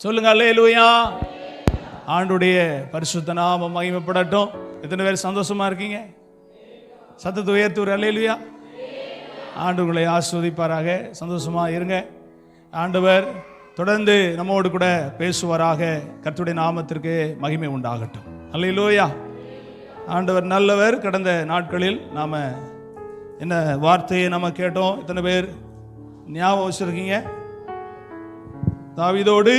சொல்லுங்க அல்லேலூயா. ஆண்டுடைய பரிசுத்த நாமம் மகிமைப்படட்டும். எத்தனை பேர் சந்தோஷமா இருக்கீங்க? சத்தத்தை உயர்த்தி ஒரு அல்லேலூயா. ஆண்டவர்களை ஆஸ்வதிப்பாராக. சந்தோஷமா இருங்க. ஆண்டவர் தொடர்ந்து நம்மோடு கூட பேசுவாராக. கர்த்தருடைய நாமத்திற்கு மகிமை உண்டாகட்டும். அல்லேலூயா. ஆண்டவர் நல்லவர். கடந்த நாட்களில் நாம என்ன வார்த்தையை நம்ம கேட்டோம்? எத்தனை பேர் ஞாபகம் வச்சிருக்கீங்க? தாவீதோடு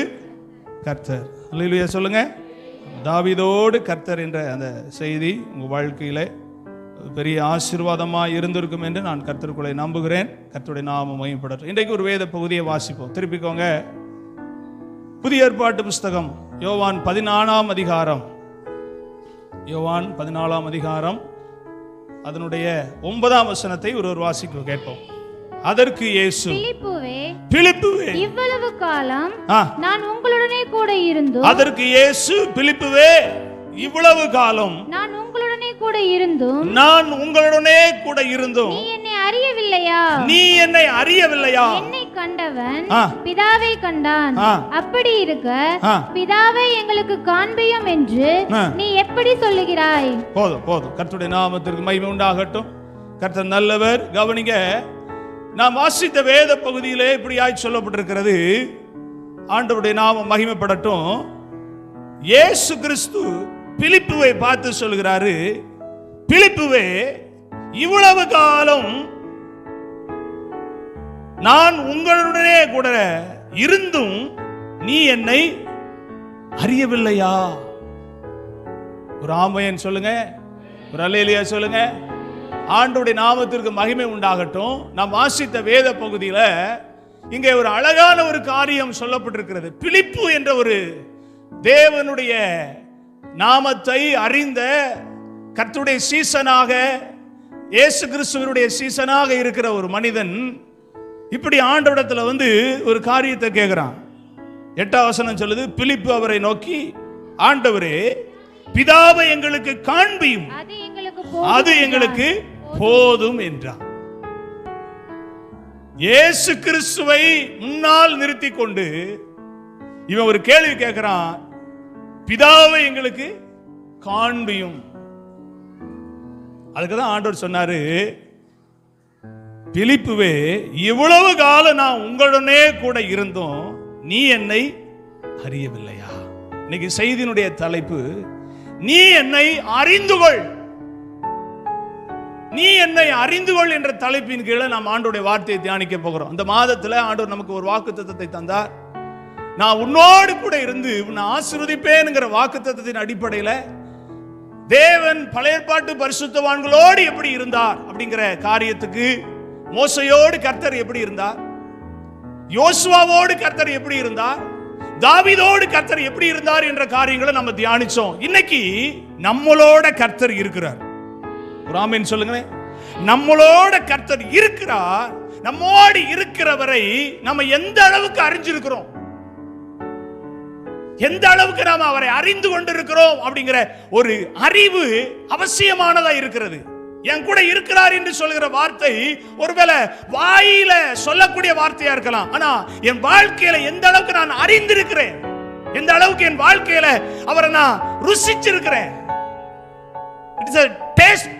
கர்த்தர். அல்லேலூயா சொல்லுங்க. தாவீதோடு கர்த்தர் என்ற அந்த செய்தி உங்கள் வாழ்க்கையில் பெரிய ஆசீர்வாதமாக இருந்திருக்கும் என்று நான் கர்த்தருக்குள்ளே நம்புகிறேன். கர்த்தருடைய நாமம் மகிமைப்படட்டும். இன்றைக்கு ஒரு வேத பகுதியை வாசிப்போம். திருப்பிக்கோங்க. புதிய ஏற்பாட்டு புஸ்தகம் யோவான் 14ஆம் அதிகாரம். யோவான் 14ஆம் அதிகாரம் அதனுடைய 9ஆம் வசனத்தை ஒரு வாசிக்க கேட்போம். அதற்கு இயேசு, பிலிப்புவே, இவ்வளவு காலம் நான் உங்களுடனே கூட இருந்தும். அதற்கு இயேசு, பிலிப்புவே, இவ்வளவு காலம் நான் உங்களுடனே கூட இருந்தும் நீ என்னை அறியவில்லையா? என்னை கண்டவன் பிதாவை கண்டான். அப்படி இருக்க பிதாவை எங்களுக்கு காண்பியும் என்று நீ எப்படி சொல்லுகிறாய்? போதும். கர்த்தருடைய நாமத்திற்கு மகிமை உண்டாகட்டும். கர்த்தர் நல்லவர். கவனிங்க. நாம் வாசித்த வேத பகுதியிலே இப்படியாய் சொல்லப்பட்டிருக்கிறது. ஆண்டவருடைய நாமம் மகிமைப்படட்டும். இயேசு கிறிஸ்து பிலிப்புவை பார்த்து சொல்கிறாரு, பிலிப்புவே, இவ்வளவு காலம் நான் உங்களுடனே கூட இருந்தும் நீ என்னை அறியவில்லையா? ஒரு ஆமையன் சொல்லுங்க, ஒரு அல்லேலூயா சொல்லுங்க. ஆண்டவருடைய நாமத்திற்கு மகிமை உண்டாகட்டும். நாம் வாசித்த வேத பகுதியில் இங்கே ஒரு அழகான ஒரு காரியம் சொல்லப்பட்டிருக்கிறது. பிலிப்பு என்ற ஒரு தேவனுடைய நாமத்தை அறிந்த கர்த்தருடைய சீசனாக, இயேசு கிறிஸ்துவினுடைய சீசனாக இருக்கிற ஒரு மனிதன் இப்படி ஆண்டவரிடத்தில் வந்து ஒரு காரியத்தை கேட்கிறான். 8ஆம் வசனம் சொல்லுது, பிலிப்பு அவரை நோக்கி, ஆண்டவரே, பிதாவை எங்களுக்கு காண்பியும், அது எங்களுக்கு போதும் என்றார். இயேசு கிறிஸ்துவை முன்னால் நிறுத்தி கொண்டு இவன் ஒரு கேள்வி கேட்கிறான், பிதாவை எங்களுக்கு காண்பியும். அதுக்குதான் ஆண்டவர் சொன்னாரு, பிலிப்புவே, இவ்வளவு காலம் நான் உங்களுடனே கூட இருந்தோம் நீ என்னை அறியவில்லையா? இன்னைக்கு செய்தியினுடைய தலைப்பு, நீ என்னை அறிந்து கொள். நீ என்னை அறிந்து கொள் என்ற தலைப்பின் கீழே நாம் ஆண்டவருடைய வார்த்தையை தியானிக்க போகிறோம். இந்த மாதத்தில் ஆண்டவர் நமக்கு ஒரு வாக்குத்தத்தத்தை தந்தார். நான் உன்னோடு கூட இருந்து உன்னை ஆசீர்வதிப்பேன்ங்கிற வாக்குத்தத்தத்தின் அடிப்படையில் தேவன் பழைய ஏற்பாட்டு பரிசுத்தவான்களோடு எப்படி இருந்தார் அப்படிங்கிற காரியத்துக்கு, மோசையோடு கர்த்தர் எப்படி இருந்தார், யோசுவாவோடு கர்த்தர் எப்படி இருந்தார், தாவீதோடு கர்த்தர் எப்படி இருந்தார் என்ற காரியங்களை நம்ம தியானிச்சோம். இன்னைக்கு நம்மளோட கர்த்தர் இருக்கிறார். ஒரு ஆமென் சொல்லுங்களேன். நம்மளோட கர்த்தர் இருக்கிறார். நம்மோடு இருக்கிறவரை நம்ம எந்த அளவுக்கு அறிஞ்சிருக்கிறோம், எந்த அளவுக்கு நாம் அவரை அறிந்து கொண்டிருக்கிறோம் அப்படிங்கிற ஒரு அறிவு அவசியமானதா இருக்கிறது. என் கூட இருக்கிறார் என்று சொல்கிற வார்த்தை ஒருவேளை வாயில சொல்லக்கூடிய வார்த்தையா இருக்கலாம். ஆனா என் வாழ்க்கையில எந்த அளவுக்கு நான் அறிந்திருக்கிறேன், எந்த அளவுக்கு என் வாழ்க்கையில அவரை நான் ருசிச்சிருக்கிறேன், இட்ஸ் a taste.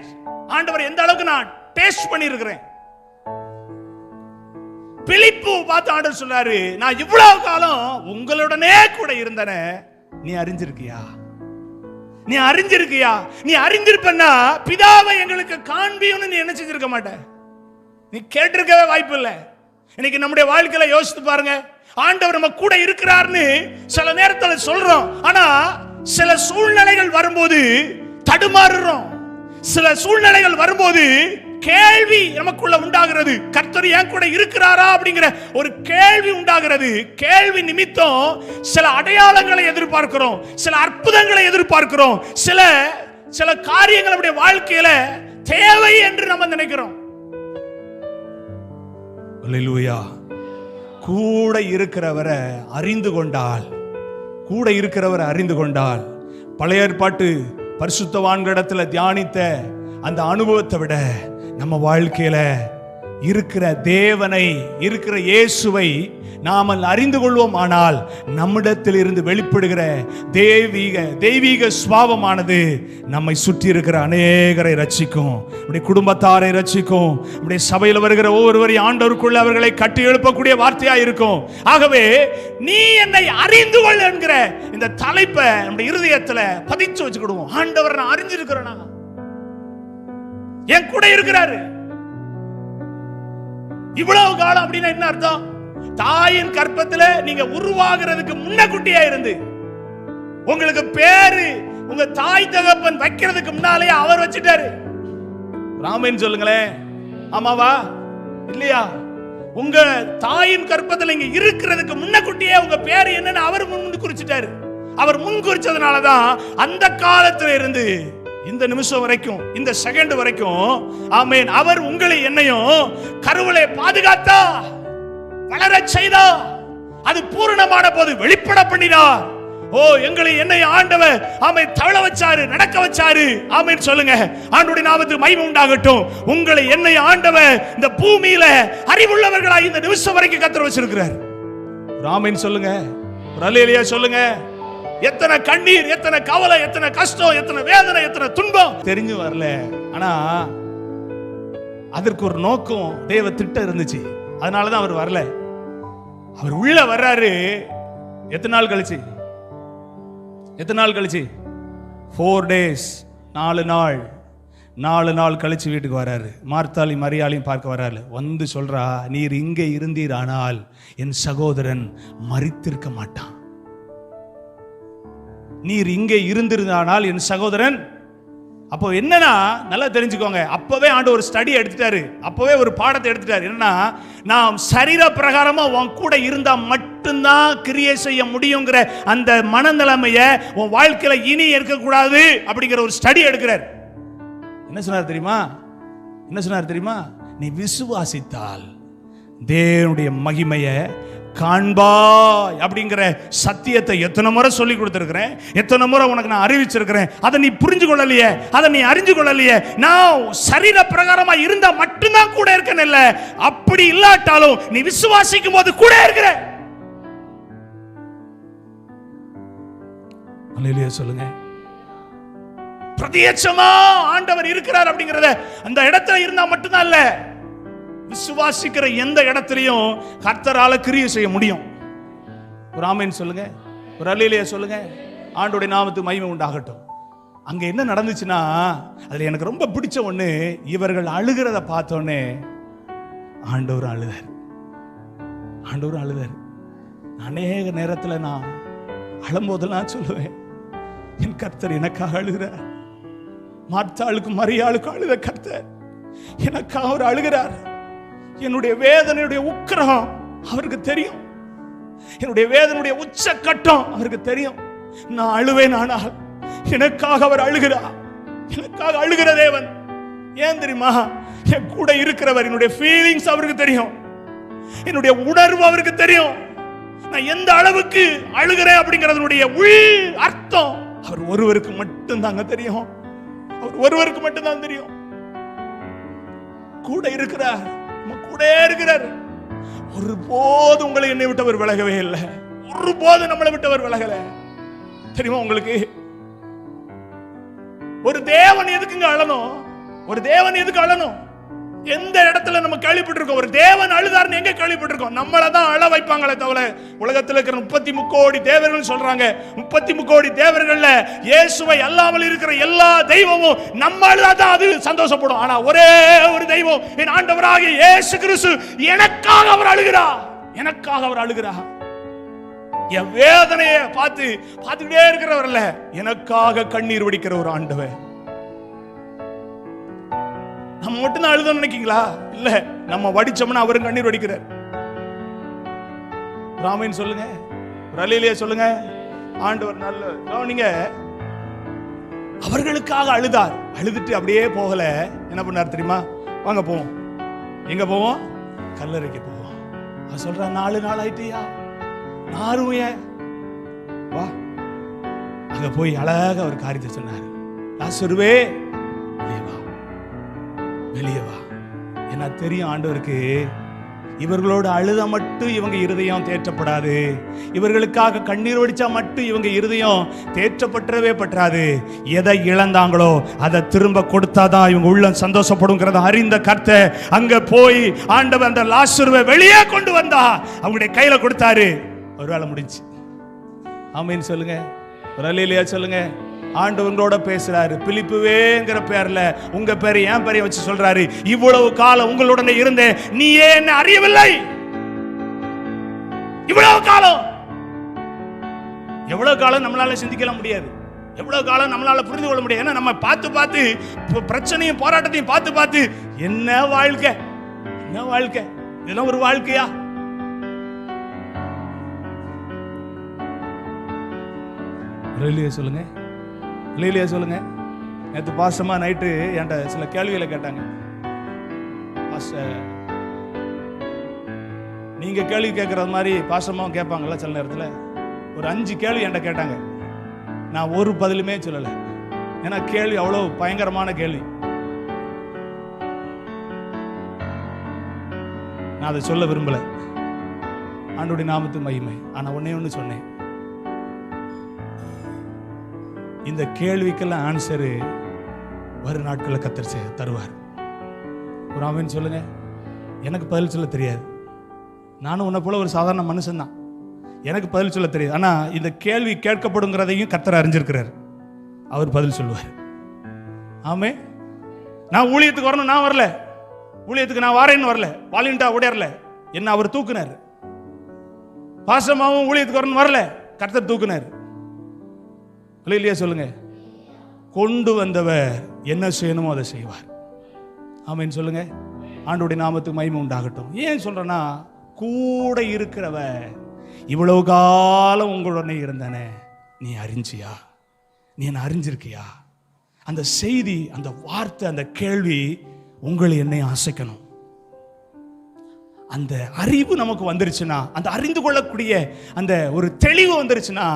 ஆண்டவர் எந்த அளவுக்கு நான் டேஸ்ட் பண்ணி இருக்கிறேன். பிலிப்பு பார்த்து ஆண்டவர் சொல்றாரு, நான் இவ்வளவு காலம் உங்களுடனே கூட இருந்தனே, நீ அறிஞ்சிருக்கியா? நீ அறிஞ்சிருக்கியா? நீ அறிந்திருப்பன்னா பிதாவை எங்களுக்கு காண்பியும்னு நீ என்ன செஞ்சிருக்க மாட்ட. நீ கேட்டிருக்கவே வாய்ப்பு இல்லை. இன்னைக்கு நம்முடைய வாழ்க்கையில யோசித்து பாருங்க. ஆண்டவர் நம்ம கூட இருக்கிறார்னு சில நேரத்தில் சொல்றோம். ஆனா சில சூழ்நிலைகள் வரும்போது தடுமாறுறோம். சில சூழ்நிலைகள் வரும்போது கேள்வி நமக்குள்ள உண்டாகிறது. கர்த்தர் என் கூட இருக்கிறாரா அப்படிங்கிற ஒரு கேள்வி உண்டாகிறது. கேள்வி நிமித்தம் சில அடையாளங்களை எதிர்பார்க்கிறோம், சில அற்புதங்களை எதிர்பார்க்கிறோம், சில காரியங்கள் நம்முடைய வாழ்க்கையில தேவை என்று நம்ம நினைக்கிறோம். அல்லேலூயா. கூட இருக்கிறவரை அறிந்து கொண்டால், பழைய ஏற்பாட்டு பரிசுத்தவான்களிடத்தில் தியானித்த அந்த அனுபவத்தை விட நம்ம வாழ்க்கையில இருக்கிற தேவனை, இருக்கிற இயேசுவை நாமல் அறிந்து கொள்வோம். ஆனால் நம்மிடத்தில் இருந்து வெளிப்படுகிற தெய்வீக சுபாவமானது நம்மை சுற்றி இருக்கிற அநேகரை ரட்சிக்கும், நம்முடைய குடும்பத்தாரை ரட்சிக்கும், நம்முடைய சபையில் வருகிற ஒவ்வொருவரையும் ஆண்டவருக்குள்ள அவர்களை கட்டி எழுப்பக்கூடிய வார்த்தையா இருக்கும். ஆகவே நீ என்னை அறிந்து கொள் என்கிற இந்த தலைப்பை நம்முடைய இருதயத்துல பதிச்சு வச்சுக்கிடுவோம். ஆண்டவர் நான் அறிஞ்சிருக்கிறேனா, என் கூட இருக்கிறாரு. இவ்வளவு காலம் அப்படின்னா என்ன அர்த்தம்? தாயின் கற்பத்துல நீங்க உருவாகிறதுக்கு முன்னகுட்டியா இருந்து உங்களுக்கு பேரு உங்க தாய் தகப்பன் வைக்கிறதுக்கு முன்னாலே அவர் வச்சுட்டாரு. ராமன் சொல்லுங்களேன், ஆமாவா இல்லையா? உங்க தாயின் கற்பத்துல இங்க இருக்கிறதுக்கு முன்னகுட்டியே உங்க பேரு என்னன்னு அவர் முன் குறிச்சிட்டாரு. அவர் முன் குறிச்சதுனாலதான் அந்த காலத்துல இருந்து இந்த நிமிஷம் வரைக்கும், இந்த செகண்ட் வரைக்கும், ஆமென், அவர் உங்களை என்னையும் கருவிலே பாதுகாத்தா, வளர செய்தா, அது பூரணமான போது வெளிப்பட பண்ணினார். ஓ, எங்களை என்னை ஆண்டவர் ஆமென் தவள வச்சாரு, நடக்க வச்சாரு. ஆமென் சொல்லுங்க. ஆண்டவருடைய நாமத்துக்கு மகிமை உண்டாகட்டும். உங்களை என்னை ஆண்டவர் இந்த பூமியில அறிவுள்ளவர்களாய் இந்த நிமிஷம் வரைக்கும் கத்தர் வச்சிருக்கிறார். ஆமென் சொல்லுங்க. அல்லேலூயா சொல்லுங்க. எத்தனை கண்ணீர், எத்தனை கவலை, எத்தனை கஷ்டம், எத்தனை வேதனை, எத்தனை துன்பம் தெரிஞ்சு வரல. ஆனா அதற்கு ஒரு நோக்கம், தேவ திட்டம் இருந்துச்சு. அதனாலதான் அவர் வரல. அவர் உள்ள வர்றாரு. எத்தனை நாள் கழிச்சு? 4 days, 4 நாள் கழிச்சு வீட்டுக்கு வராரு. மார்த்தாளி மரியாளையும் பார்க்க வராரு. வந்து சொல்றா, நீர் இங்கே இருந்தீர் ஆனால் என் சகோதரன் மரித்திருக்க மாட்டான். நீர் இங்கே இருந்திருந்தானால் என் சகோதரன். அப்போ என்னன்னா, நல்லா தெரிஞ்சுக்கோங்க, அப்பவே ஆண்டவர் ஒரு ஸ்டடி எடுத்துட்டாரு, அப்பவே ஒரு பாடத்தை எடுத்துட்டாரு. என்னன்னா, நாம் சரீர பிரகாரமா உன் கூட இருந்தா மட்டும்தான் கிரியை செய்ய முடியுங்கிற அந்த மனநிலைமைய உன் வாழ்க்கையில இனி இருக்கக்கூடாது அப்படிங்கிற ஒரு ஸ்டடி எடுக்கிறார். என்ன சொன்னார் தெரியுமா? நீ விசுவாசித்தால் தேவனுடைய மகிமையை காண்பாய் அப்படிங்கிற சத்தியத்தை எத்தனை முறை சொல்லி கொடுத்திருக்கிறேன், எத்தனை முறை உனக்கு நான் அறிவிச்சிருக்கிறேன். அதை நீ புரிஞ்சு கொள்ளலையே, அதை நீ அறிஞ்சு கொள்ளலையே. நான் சரீர பிரகாரமா இருந்தா மட்டும்தான் கூட இருக்கேன்னு இல்ல, அப்படி இல்லாட்டாலும் நீ விசுவாசிக்கும் போது கூட இருக்கிற. அல்லேலூயா சொல்லுங்க. பிரத்யட்சமா ஆண்டவர் இருக்கிறார் அப்படிங்கறத அந்த இடத்துல இருந்தா மட்டும்தான் இல்ல, விசுவாசிக்கிற எந்த இடத்திலையும் கர்த்தரால கிரியை செய்ய முடியும். ஒரு ஆமென் சொல்லுங்க, ஒரு அல்லேலூயா சொல்லுங்க. ஆண்டவருடைய நாமத்துக்கு மகிமை உண்டாகட்டும். அங்க என்ன நடந்துச்சுன்னா, அதுல எனக்கு ரொம்ப பிடிச்ச ஒண்ணு, இவர்கள் அழுகிறத பார்த்தோன்னே ஆண்டவர் அழுதார். அநேக நேரத்துல நான் அழும்போதெல்லாம் சொல்லுவேன், என் கர்த்தர் எனக்காக அழுகிறார். மார்த்தாளுக்கு மரியாளுக்கு அழுத கர்த்தர் எனக்காக அவர் அழுகிறார். என்னுடைய வேதனையுடைய உக்கிரம் அவருக்கு தெரியும், என்னுடைய வேதனையுடைய உச்சக்கட்டம் அவருக்கு தெரியும். நான் அழுவேன், ஆனால் எனக்காக அவர் அழுகிறார். எனக்காக அழுகிற தேவன். ஏன் தெரியுமா? என் கூட இருக்கிறவர், என்னுடைய ஃபீலிங்ஸ் அவருக்கு தெரியும், என்னுடைய உணர்வு அவருக்கு தெரியும். நான் எந்த அளவுக்கு அழுகிறேன் அப்படிங்கறதுடைய உள் அர்த்தம் அவர் ஒருவருக்கு மட்டும் தாங்க தெரியும். அவர் ஒருவருக்கு மட்டும் தான் தெரியும். கூட இருக்கிறார், கூட இருக்கிறார். ஒருபோது உங்களை என்னை விட்டவர் விலகவே இல்லை, ஒருபோது நம்மளை விட்டவர் விலகல. தெரியுமா உங்களுக்கு? ஒரு தேவன் எதுக்குங்க அழணும்? ஒரு தேவன் எதுக்கு அழணும்? எந்த இடத்துல நம்ம கேள்விப்பட்டிருக்கோம் ஒரு தேவன் அழுதார்னு? எங்க கேள்விப்பட்டிருக்கோம்? நம்மள தான் அழ வைப்பாங்களே தவிர, உலகத்தில் இருக்கிற 33 கோடி தேவர்கள் சொல்றாங்க, 33 கோடி தேவர்கள்ல இயேசுவை அல்லாமல் இருக்கிற எல்லா தெய்வமும் நம்ம அழுதாதான் அது சந்தோஷப்படும். ஆனா ஒரே ஒரு தெய்வம், என் ஆண்டவராகிய இயேசு கிறிஸ்து, எனக்காக அவர் அழுகிறார். எனக்காக அவர் அழுகிறார். என் வேதனையை பார்த்துக்கிட்டே இருக்கிறவர் இல்ல, எனக்காக கண்ணீர் வடிக்கிற ஒரு ஆண்டவர். நம்ம மட்டும் தான் அழுதோம் நினைக்கீங்களா? இல்ல, நம்ம வடிச்சோம்னா அவரும் கண்ணீர் வடிக்கிறார். ராமன் சொல்லுங்க, அல்லேலூயா சொல்லுங்க. ஆண்டவர் நல்ல கவனிங்க. அவர்களுக்காக அழுதார். அழுதுட்டு அப்படியே போகல, என்ன பண்ணார் தெரியுமா? வாங்க போவோம். எங்க போவோம்? கல்லறைக்கு போவோம். அவர் சொல்ற, 4 நாள் ஆயிட்டியா? நாருமைய வா. அங்க போய் அழகாக ஒரு காரியத்தை சொன்னார். லாசருவே வெளியே வா. என்ன தெரியும் ஆண்டவருக்கு, இவர்களோடு அழுத மட்டும் இவங்க இருதயம் தேற்றப்படாது, இவர்களுக்காக கண்ணீர் வடிச்சா மட்டும் இவங்க இருதயம் தேற்றப்பட்டவே பற்றாது. எதை இழந்தாங்களோ அதை திரும்ப கொடுத்தாதான் இவங்க உள்ளம் சந்தோஷப்படுங்கிறத அறிந்த கர்த்தர் அங்க போய் ஆண்டவர் அந்த லாசருவை வெளியே கொண்டு வந்தா அவங்களுடைய கையில கொடுத்தாரு. ஒரு வேளை முடிஞ்சு. ஆமீன் சொல்லுங்க, ஒரு அல்லேலூயா சொல்லுங்க. ஆண்டவங்களோட பேசுறாரு. பிலிப்புவேங்கிற பேர்ல உங்க பேரை என் பேரை வச்சு சொல்றாரு, இவ்வளவு காலம் உங்களுடனே இருந்தேன், நீ ஏன் என்ன அறியவில்லை? இவ்வளவு காலம், எவ்வளவு காலம் நம்மளால சிந்திக்கலாம் முடியாது, எவ்வளவு காலம் நம்மளால புரிந்து கொள்ள முடியாது. ஏன்னா நம்ம பார்த்து பிரச்சனையும் போராட்டத்தையும் பார்த்து என்ன வாழ்க்கை, என்ன வாழ்க்கை, இதெல்லாம் ஒரு வாழ்க்கையா? சொல்லுங்க, இல்லையா சொல்லுங்க. நேற்று பாசமா நைட்டு என்கிட்ட சில கேள்விகளை கேட்டாங்க. நீங்க கேள்வி கேட்கறது மாதிரி பாசமாவும் கேட்பாங்கல்ல சில நேரத்தில். ஒரு 5 கேள்வி என்கிட்ட கேட்டாங்க. நான் ஒரு பதிலுமே சொல்லலை, ஏன்னா கேள்வி அவ்வளோ பயங்கரமான கேள்வி. நான் அதை சொல்ல விரும்பல, ஆண்டவருடைய நாமத்துக்கு மகிமை. ஆனா ஒன்னே ஒன்று சொன்னேன், இந்த கேள்விக்கெல்லாம் ஆன்சரு வரும் நாட்களில் கர்த்தர் தருவார். ஒரு ஆமென் சொல்லுங்க. எனக்கு பதில் சொல்ல தெரியாது, நானும் உன்னை போல ஒரு சாதாரண மனுஷன் தான், எனக்கு பதில் சொல்ல தெரியாது. ஆனா இந்த கேள்வி கேட்கப்படுங்கிறதையும் கர்த்தர் அறிஞ்சிருக்கிறார், அவர் பதில் சொல்லுவார். ஆமே. நான் ஊழியத்துக்கு வரணும், நான் வரல, ஊழியத்துக்கு நான் வாரேன்னு வரல, வாலிண்டா ஓடியறல, என்ன அவர் தூக்குனார். பாசமாவும் ஊழியத்துக்கு வரணும் வரல, கர்த்தர் தூக்குனார். இல்லையா சொல்லுங்க. கொண்டு வந்தவர் என்ன செய்யணுமோ அதை செய்வார். ஆமென் சொல்லுங்க. ஆண்டவருடைய நாமத்துக்கு மகிமை உண்டாகட்டும். ஏன் சொல்றேன்னா, கூட இருக்கிறவர் இவ்வளவு காலம் உங்களுடனே இருந்தனே, நீ அறிஞ்சியா, நீ என்ன அறிஞ்சிருக்கியா? அந்த செய்தி, அந்த வார்த்தை, அந்த கேள்வி உங்களை என்னை அசைக்கணும். அந்த அறிவு நமக்கு வந்துருச்சுன்னா, அந்த அறிந்து கொள்ளக்கூடிய அந்த ஒரு தெளிவு வந்துருச்சுன்னா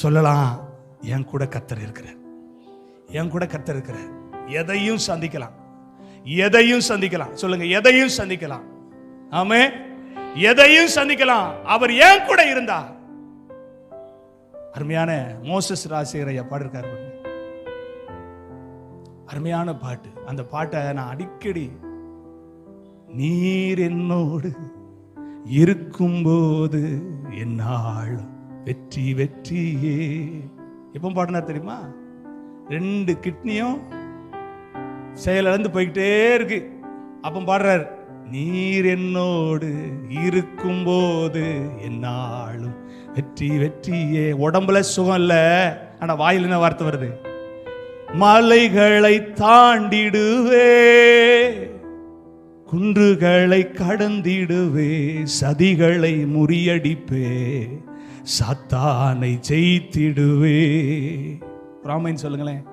சொல்லலாம், என் கூட கர்த்தர் இருக்கிறார், என் கூட கர்த்தர் இருக்கிறார். எதையும் சந்திக்கலாம், எதையும் சந்திக்கலாம். சொல்லுங்க, எதையும் சந்திக்கலாம். ஆமே, எதையும் சந்திக்கலாம். அவர் என் கூட இருந்தா. அருமையான மோசஸ் ராஜசேகரையா பாடிருக்காரு, அருமையான பாட்டு. அந்த பாட்டை நான் அடிக்கடி, நீர் என்னோடு இருக்கும்போது என்னாலும் வெற்றி வெற்றியே. எப்போ பாடினார் தெரியுமா? 2 கிட்னியும் செயலிழந்து போய்கிட்டே இருக்கு, அப்போ பாடுறார், நீர் என்னோடு இருக்கும்போது என்னாலும் வெற்றி வெற்றியே. உடம்புல சுகம் இல்ல, ஆனா வாயில் என்ன வார்த்தை வருது? மலைகளை தாண்டிடுவே, குன்றுகளை கடந்திடுவே, சதிகளை முறியடிப்பே, சாத்தானை ஜெயித்திடுவே. ராமைன் சொல்லுங்களேன்.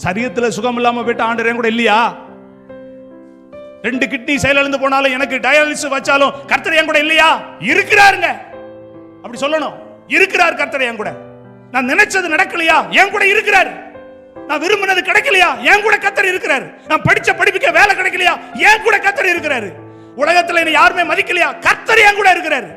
சரீரத்தில் சுகம் இல்லாம போயிட்டு ஆண்டவர் என் கூட இல்லையா? 2 கிட்னி செயலிழந்து போனாலும், எனக்கு டயாலிசிஸ் வச்சாலும் கர்த்தர் என் கூட இல்லையா? இருக்கிறாருங்க. அப்படி சொல்லணும், இருக்கிறார் கர்த்தர் என் கூட. நான் நினைச்சது நடக்கலையா? என் கூட இருக்கிறார். நான் விரும்பினது கிடைக்கலையா? என் கூட கர்த்தர் இருக்கிறார். நான் படிச்ச படிப்புக்கு வேலை கிடைக்கலையா? என் கூட கர்த்தர் இருக்கிறார். உலகத்துல என்ன யாருமே மதிக்கலையா? கர்த்தர் என் கூட இருக்கிறார்.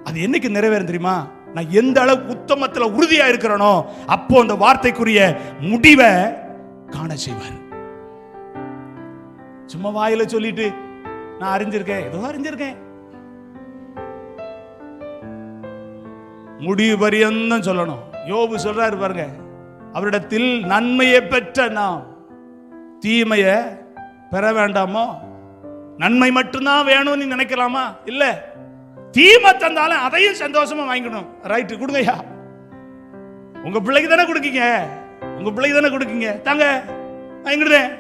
அது என்னைக்கு நிறைவேறும் தெரியுமா? நான் எந்த அளவுக்கு உத்தமத்துல உறுதியா இருக்கிறனோ அப்போ அந்த வார்த்தைக்குரிய முடிவை காண செய்வார். சும்மா வாயில சொல்லிட்டு நான் அறிஞ்சிருக்கேன், ஏதோ அறிஞ்சிருக்கேன், முடிவு பரியந்தம் சொல்லணும். யோபு சொல்றாரு பாருங்க, அவரிடத்தில் நன்மையை பெற்ற நாம் தீமையை பெற வேண்டாமோ? நன்மை மட்டும்தான் வேணும்னு நினைக்கலாமா? இல்ல, தீமை தந்தாலும் அதையும் சந்தோஷமா வாங்கிக்கணும். ரைட்டு, கொடுங்கய்யா, உங்க பிள்ளைக்கு தானே கொடுக்கீங்க, உங்க பிள்ளைக்கு தானே கொடுக்கீங்க, தாங்க வாங்கிடுறேன்.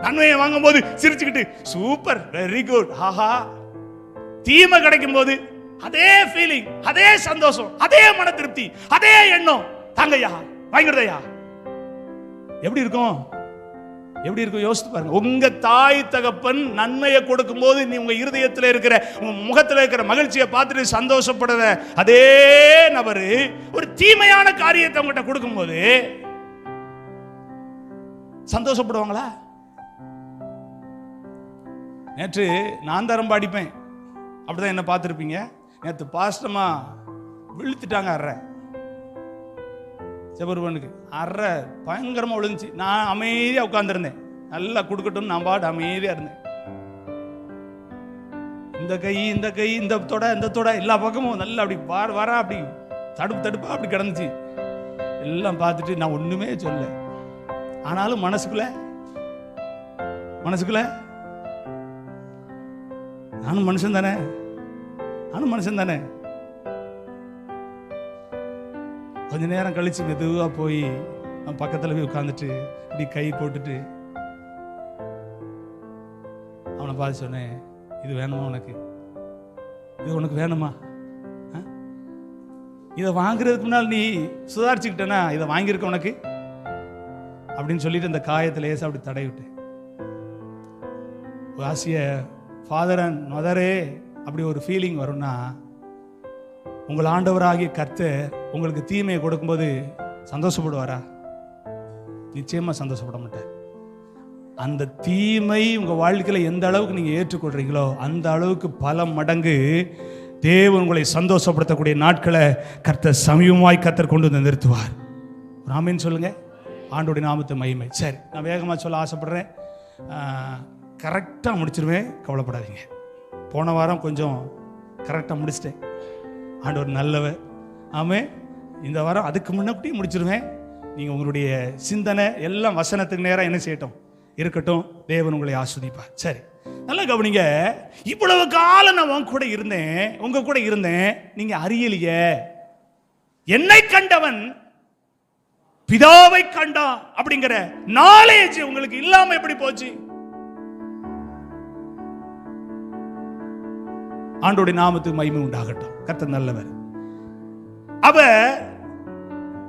நன்மையை வாங்கும் போது சிரிச்சுக்கிட்டு சூப்பர், வெரி குட், ஆஹா. தீமை கிடைக்கும் போது அதே ஃபீலிங், அதே சந்தோஷம், அதே மன திருப்தி, அதே எண்ணம், தாங்கய்யா வாங்கிடுதையா. எப்படி இருக்கும்? எப்படி இருக்கும் யோசித்து பாருங்க. உங்க தாய் தகப்பன் நன்மையை கொடுக்கும் போது நீ உங்க இருதயத்தில் இருக்கிற, உங்க முகத்தில் இருக்கிற மகிழ்ச்சியை பார்த்துட்டு சந்தோஷப்படுற அதே நபரு ஒரு தீமையான காரியத்தை உங்ககிட்ட கொடுக்கும் போது சந்தோஷப்படுவாங்களா? நேற்று நான் தரம் பாடிப்பேன், அப்படிதான் என்ன பார்த்துருப்பீங்க. நேற்று பாஸ்டமா விழுத்துட்டாங்க அற செபருவனுக்கு, அற பயங்கரமா விழுந்துச்சு. நான் அமைதியா உட்கார்ந்துருந்தேன், நல்லா கொடுக்கட்டும் நான் பாட்டு அமைதியா இருந்தேன். இந்த கை இந்த தொட எல்லா பக்கமும் நல்லா அப்படி வர அப்படி தடுப்பா அப்படி கிடந்துச்சு. எல்லாம் பார்த்துட்டு நான் ஒண்ணுமே சொல்ல. ஆனாலும் மனசுக்குள்ள நானும் மனுஷன் தானே. கொஞ்ச நேரம் கழிச்சு மெதுவா போய் பக்கத்துல போய் உட்காந்துட்டு இப்படி கை போட்டுட்டு அவனை பார்த்து சொன்னேன், இது வேணுமா உனக்கு? இது உனக்கு வேணுமா? இதை வாங்குறதுக்கு முன்னால் நீ சுதாரிச்சுக்கிட்டனா இதை வாங்கியிருக்க உனக்கு அப்படின்னு சொல்லிட்டு இந்த காயத்தில் லேசா அப்படி தடை விட்டேன். ஆசிய ஃபாதர் அண்ட் மதரே அப்படி ஒரு ஃபீலிங் வரும்னா, உங்கள் ஆண்டவராகிய கர்த்தர் உங்களுக்கு தீமையை கொடுக்கும்போது சந்தோஷப்படுவாரா? நிச்சயமா சந்தோஷப்பட மாட்டார். அந்த தீமை உங்க வாழ்க்கையில எந்த அளவுக்கு நீங்க ஏற்றுக்கொள்றீங்களோ அந்த அளவுக்கு பல மடங்கு தேவன் உங்களை சந்தோஷப்படுத்தக்கூடிய நாட்களை கர்த்தர் சமீபமாய் கர்த்தர் கொண்டு வந்து நிறுத்துவார். ஆமென் சொல்லுங்க. ஆண்டோடைய நாமத்தை மகிமை. சரி, நான் வேகமா சொல்ல ஆசைப்படுறேன், கரெக்டா முடிச்சிருவேன், கவலைப்படாதீங்க. போன வாரம் கொஞ்சம் கரெக்டா முடிச்சிட்டேன். ஆண்டவர் நல்லவர். ஆமே, இந்த வாரம் அதுக்கு முன்னாடி முடிச்சிருவேன். நீங்க உங்களுடைய சிந்தனை எல்லாம் வசனத்துக்கு நேரம் என்ன செய்யட்டும் இருக்கட்டும். தேவன் உங்களை ஆஸ்வதிப்பார். சரி, நல்லா கவனிங்க. இவ்வளவு காலம் நான் உங்க கூட இருந்தேன், நீங்க அறியலையே. என்னை கண்டவன் பிதாவை கண்டான் அப்படிங்கிற நாலேஜ் உங்களுக்கு இல்லாம எப்படி போச்சு? ஆண்டோடைய நாமத்துக்கு மகிமை உண்டாகட்டும். கர்த்தர் நல்லவர். அவர்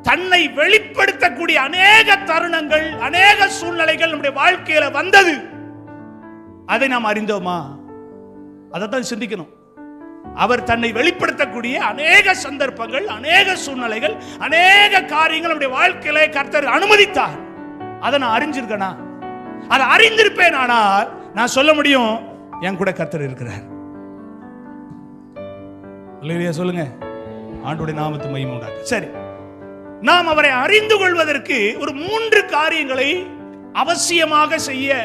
தன்னை வெளிப்படுத்தக்கூடிய அநேக தருணங்கள், அநேக சூழ்நிலைகள் நம்முடைய வாழ்க்கையில வந்தது. அதை நாம் அறிந்தோமா? அதைத்தான் சிந்திக்கணும். அவர் தன்னை வெளிப்படுத்தக்கூடிய அநேக சந்தர்ப்பங்கள், அநேக சூழ்நிலைகள், அநேக காரியங்கள் நம்முடைய வாழ்க்கையில கர்த்தர் அனுமதித்தார். அதை நான் அறிஞ்சிருக்கேனா? அதை அறிந்திருப்பேன். ஆனால் நான் சொல்ல முடியும், என் கூட கர்த்தர் இருக்கிறார். சொல்லுங்க. ஆண்டவருடைய நாமத்துக்கு மகிமை உண்டாகட்டும். சரி, நாம் அவரை அறிந்து கொள்வதற்கு ஒரு 3 காரியங்களை அவசியமாக செய்ய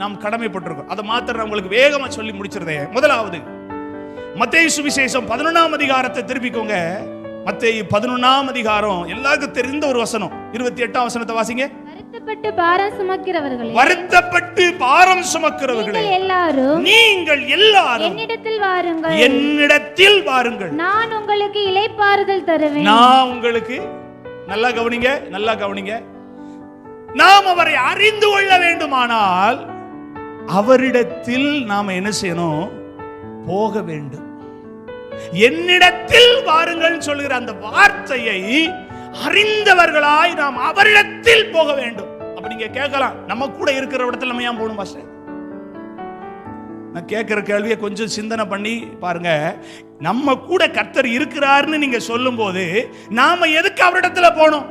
நாம் கடமைப்பட்டிருக்கோம். அதை மாத்திரம் உங்களுக்கு வேகமா சொல்லி முடிச்சிருந்தேன். முதலாவது, மத்தேயு சுவிசேஷம் 11ஆம் அதிகாரத்தை திருப்பிக்கோங்க. மத்தேயு 11ஆம் அதிகாரம் எல்லாருக்கும் தெரிந்த ஒரு வசனம். 28ஆம் வசனத்தை வாசிங்க. வருத்தப்பட்டு பாரம் சுமக்கிறவர்களே, நீங்கள் எல்லாரும் என்னிடத்தில் வாருங்கள், நான் உங்களுக்கு இளைப்பாறுதல் தருவேன். நான் உங்களுக்கு, நல்லா கவனிங்க, நாம் அவரை அறிந்து கொள்ள வேண்டுமானால் அவரிடத்தில் நாம என்ன செய்யணும்? போக வேண்டும். என்னிடத்தில் வாருங்கள் சொல்கிற அந்த வார்த்தையை அறிந்தவர்களாய் நாம் அவரிடத்தில் போக வேண்டும். அப்ப நீங்க கேட்கலாம், நம்ம கூட இருக்கிற இடத்துல நம்ம ஏன் போகணும் பாஸ்டர்? நான் கேட்கிற கேள்வியை கொஞ்சம் சிந்தனை பண்ணி பாருங்க. நம்ம கூட கர்த்தர் இருக்கிறார்னு நீங்க சொல்லும் போது நாம எதுக்கு அவரிடத்துல போகணும்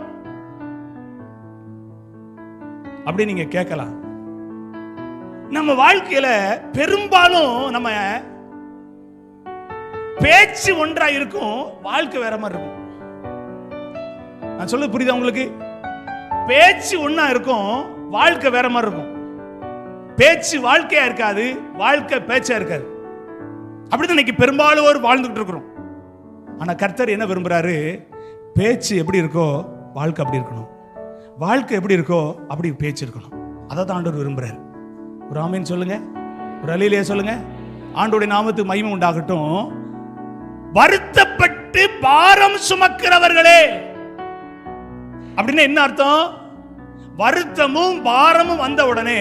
அப்படி நீங்க கேட்கலாம். நம்ம வாழ்க்கையில பெரும்பாலும் நம்ம பேச்சு ஒன்றா இருக்கும், வாழ்க்கை வேற மாதிரி இருக்கும். நான் சொல்ல புரியுதா உங்களுக்கு? பேச்சு ஒண்ணா இருக்கும், வாழ்க்கை வேற மாதிரி இருக்கும். பேச்சு வாழ்க்கையா இருக்காது, வாழ்க்கை பேச்சா இருக்காது. அப்படிதான் இன்னைக்கு பெரும்பாலும் வாழ்ந்துகிட்டு இருக்கிறோம். ஆனா கர்த்தர் என்ன விரும்புறாரு? பேச்சு எப்படி இருக்கோ வாழ்க்கை அப்படி இருக்கணும், வாழ்க்கை எப்படி இருக்கோ அப்படி பேச்சு இருக்கணும். அதை தான் ஆண்டவர் விரும்புறாரு. ஒரு ஆமீன் சொல்லுங்க, ஒரு அல்லேலூயா சொல்லுங்க. ஆண்டவருடைய நாமத்துக்கு மகிமை உண்டாகட்டும். வருத்தப்பட்டு பாரம் சுமக்கிறவர்களே அப்படின்னு என்ன அர்த்தம்? வருத்தமும் பாரமும் வந்த உடனே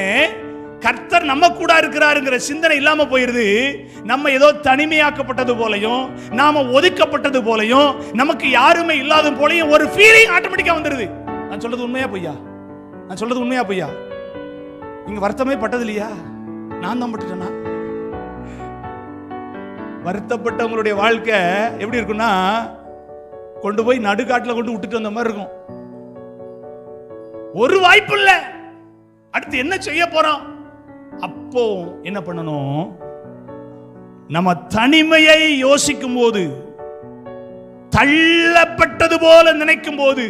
கர்த்தர் நம்ம கூட இருக்கிறாருங்கிற சிந்தனை இல்லாம போயிருது. நம்ம ஏதோ தனிமையாக்கப்பட்டது போலையும், நாம ஒதுக்கப்பட்டது போலையும், நமக்கு யாருமே இல்லாத போலையும் ஒரு ஃபீலிங் ஆட்டோமேட்டிக்கா வந்துருது. நான் சொல்றது உண்மையா பொய்யா? நீங்க வருத்தமே பட்டது இல்லையா? நான் தான் பட்டுட்டேனா? வருத்தப்பட்டவங்களுடைய வாழ்க்கை எப்படி இருக்குன்னா, கொண்டு போய் நடுக்காட்டுல கொண்டு விட்டுட்டு வந்த மாதிரி இருக்கும். ஒரு வாய்ப்பு இல்ல, அடுத்து என்ன செய்ய போறோம்? அப்போ என்ன பண்ணணும்? நம்ம தனிமையை யோசிக்கும் போது, தள்ளப்பட்டது போல நினைக்கும் போது,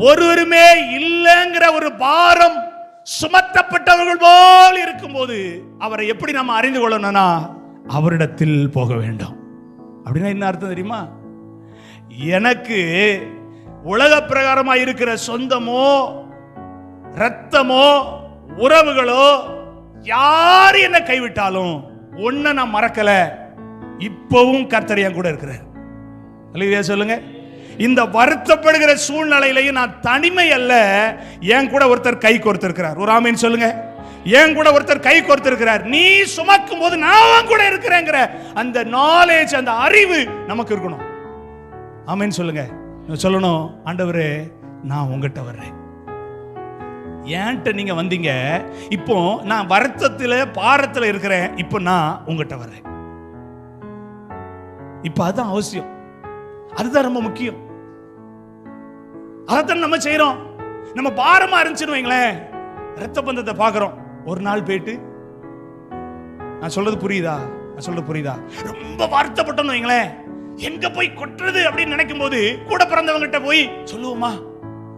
ஒருவருமே இல்லைங்கிற ஒரு பாரம் சுமத்தப்பட்டவர்கள் போல் இருக்கும் போது, அவரை எப்படி நம்ம அறிந்து கொள்ளணும்னா அவரிடத்தில் போக வேண்டும். அப்படின்னா என்ன அர்த்தம் தெரியுமா? எனக்கு உலக பிரகாரமா இருக்கிற சொந்தமோ ரத்தமோ உறவுகளோ யார் என்ன கைவிட்டாலும் ஒன்ன நான் மறக்கல, இப்பவும் கர்த்தர் என் கூட இருக்கிறார். அல்லேலூயா சொல்லுங்க. இந்த வருத்தப்படுகிற சூழ்நிலையிலையும் நான் தனிமை அல்ல, என் கூட ஒருத்தர் கை கோர்த்திருக்கிறார். ஒரு ஆமீன் சொல்லுங்க. என் கூட ஒருத்தர் கை கோர்த்திருக்கிறார். நீ சுமக்கும் போது நான் கூட இருக்கிறேங்கிற அந்த நாலேஜ், அந்த அறிவு நமக்கு இருக்கணும். ஆமீன் சொல்லுங்க. சொல்லணும், ஆண்டவரே நான் உங்ககிட்ட வர்றேன். ஏன்ட்ட நீங்க வந்தீங்க, இப்போ நான் வருத்தத்தில் பாரத்தில் இருக்கிறேன், இப்போ நான் உங்ககிட்ட வர்றேன். இப்போ அதுதான் அவசியம், அதுதான் ரொம்ப முக்கியம். அதைத்தான் நம்ம செய்யறோம். நம்ம பாரமா இருந்துச்சுன்னு வைங்களேன், ரத்த பந்தத்தை பார்க்கிறோம், ஒரு நாள் போயிட்டு, நான் சொல்றது புரியுதா? நான் சொல்றது புரியுதா? ரொம்ப வருத்தப்பட்டோம்னு வைங்களேன், எங்க போய் கொட்டுறது அப்படின்னு நினைக்கும் போது கூட பிறந்தவங்கிட்ட போய் சொல்லுவோமா?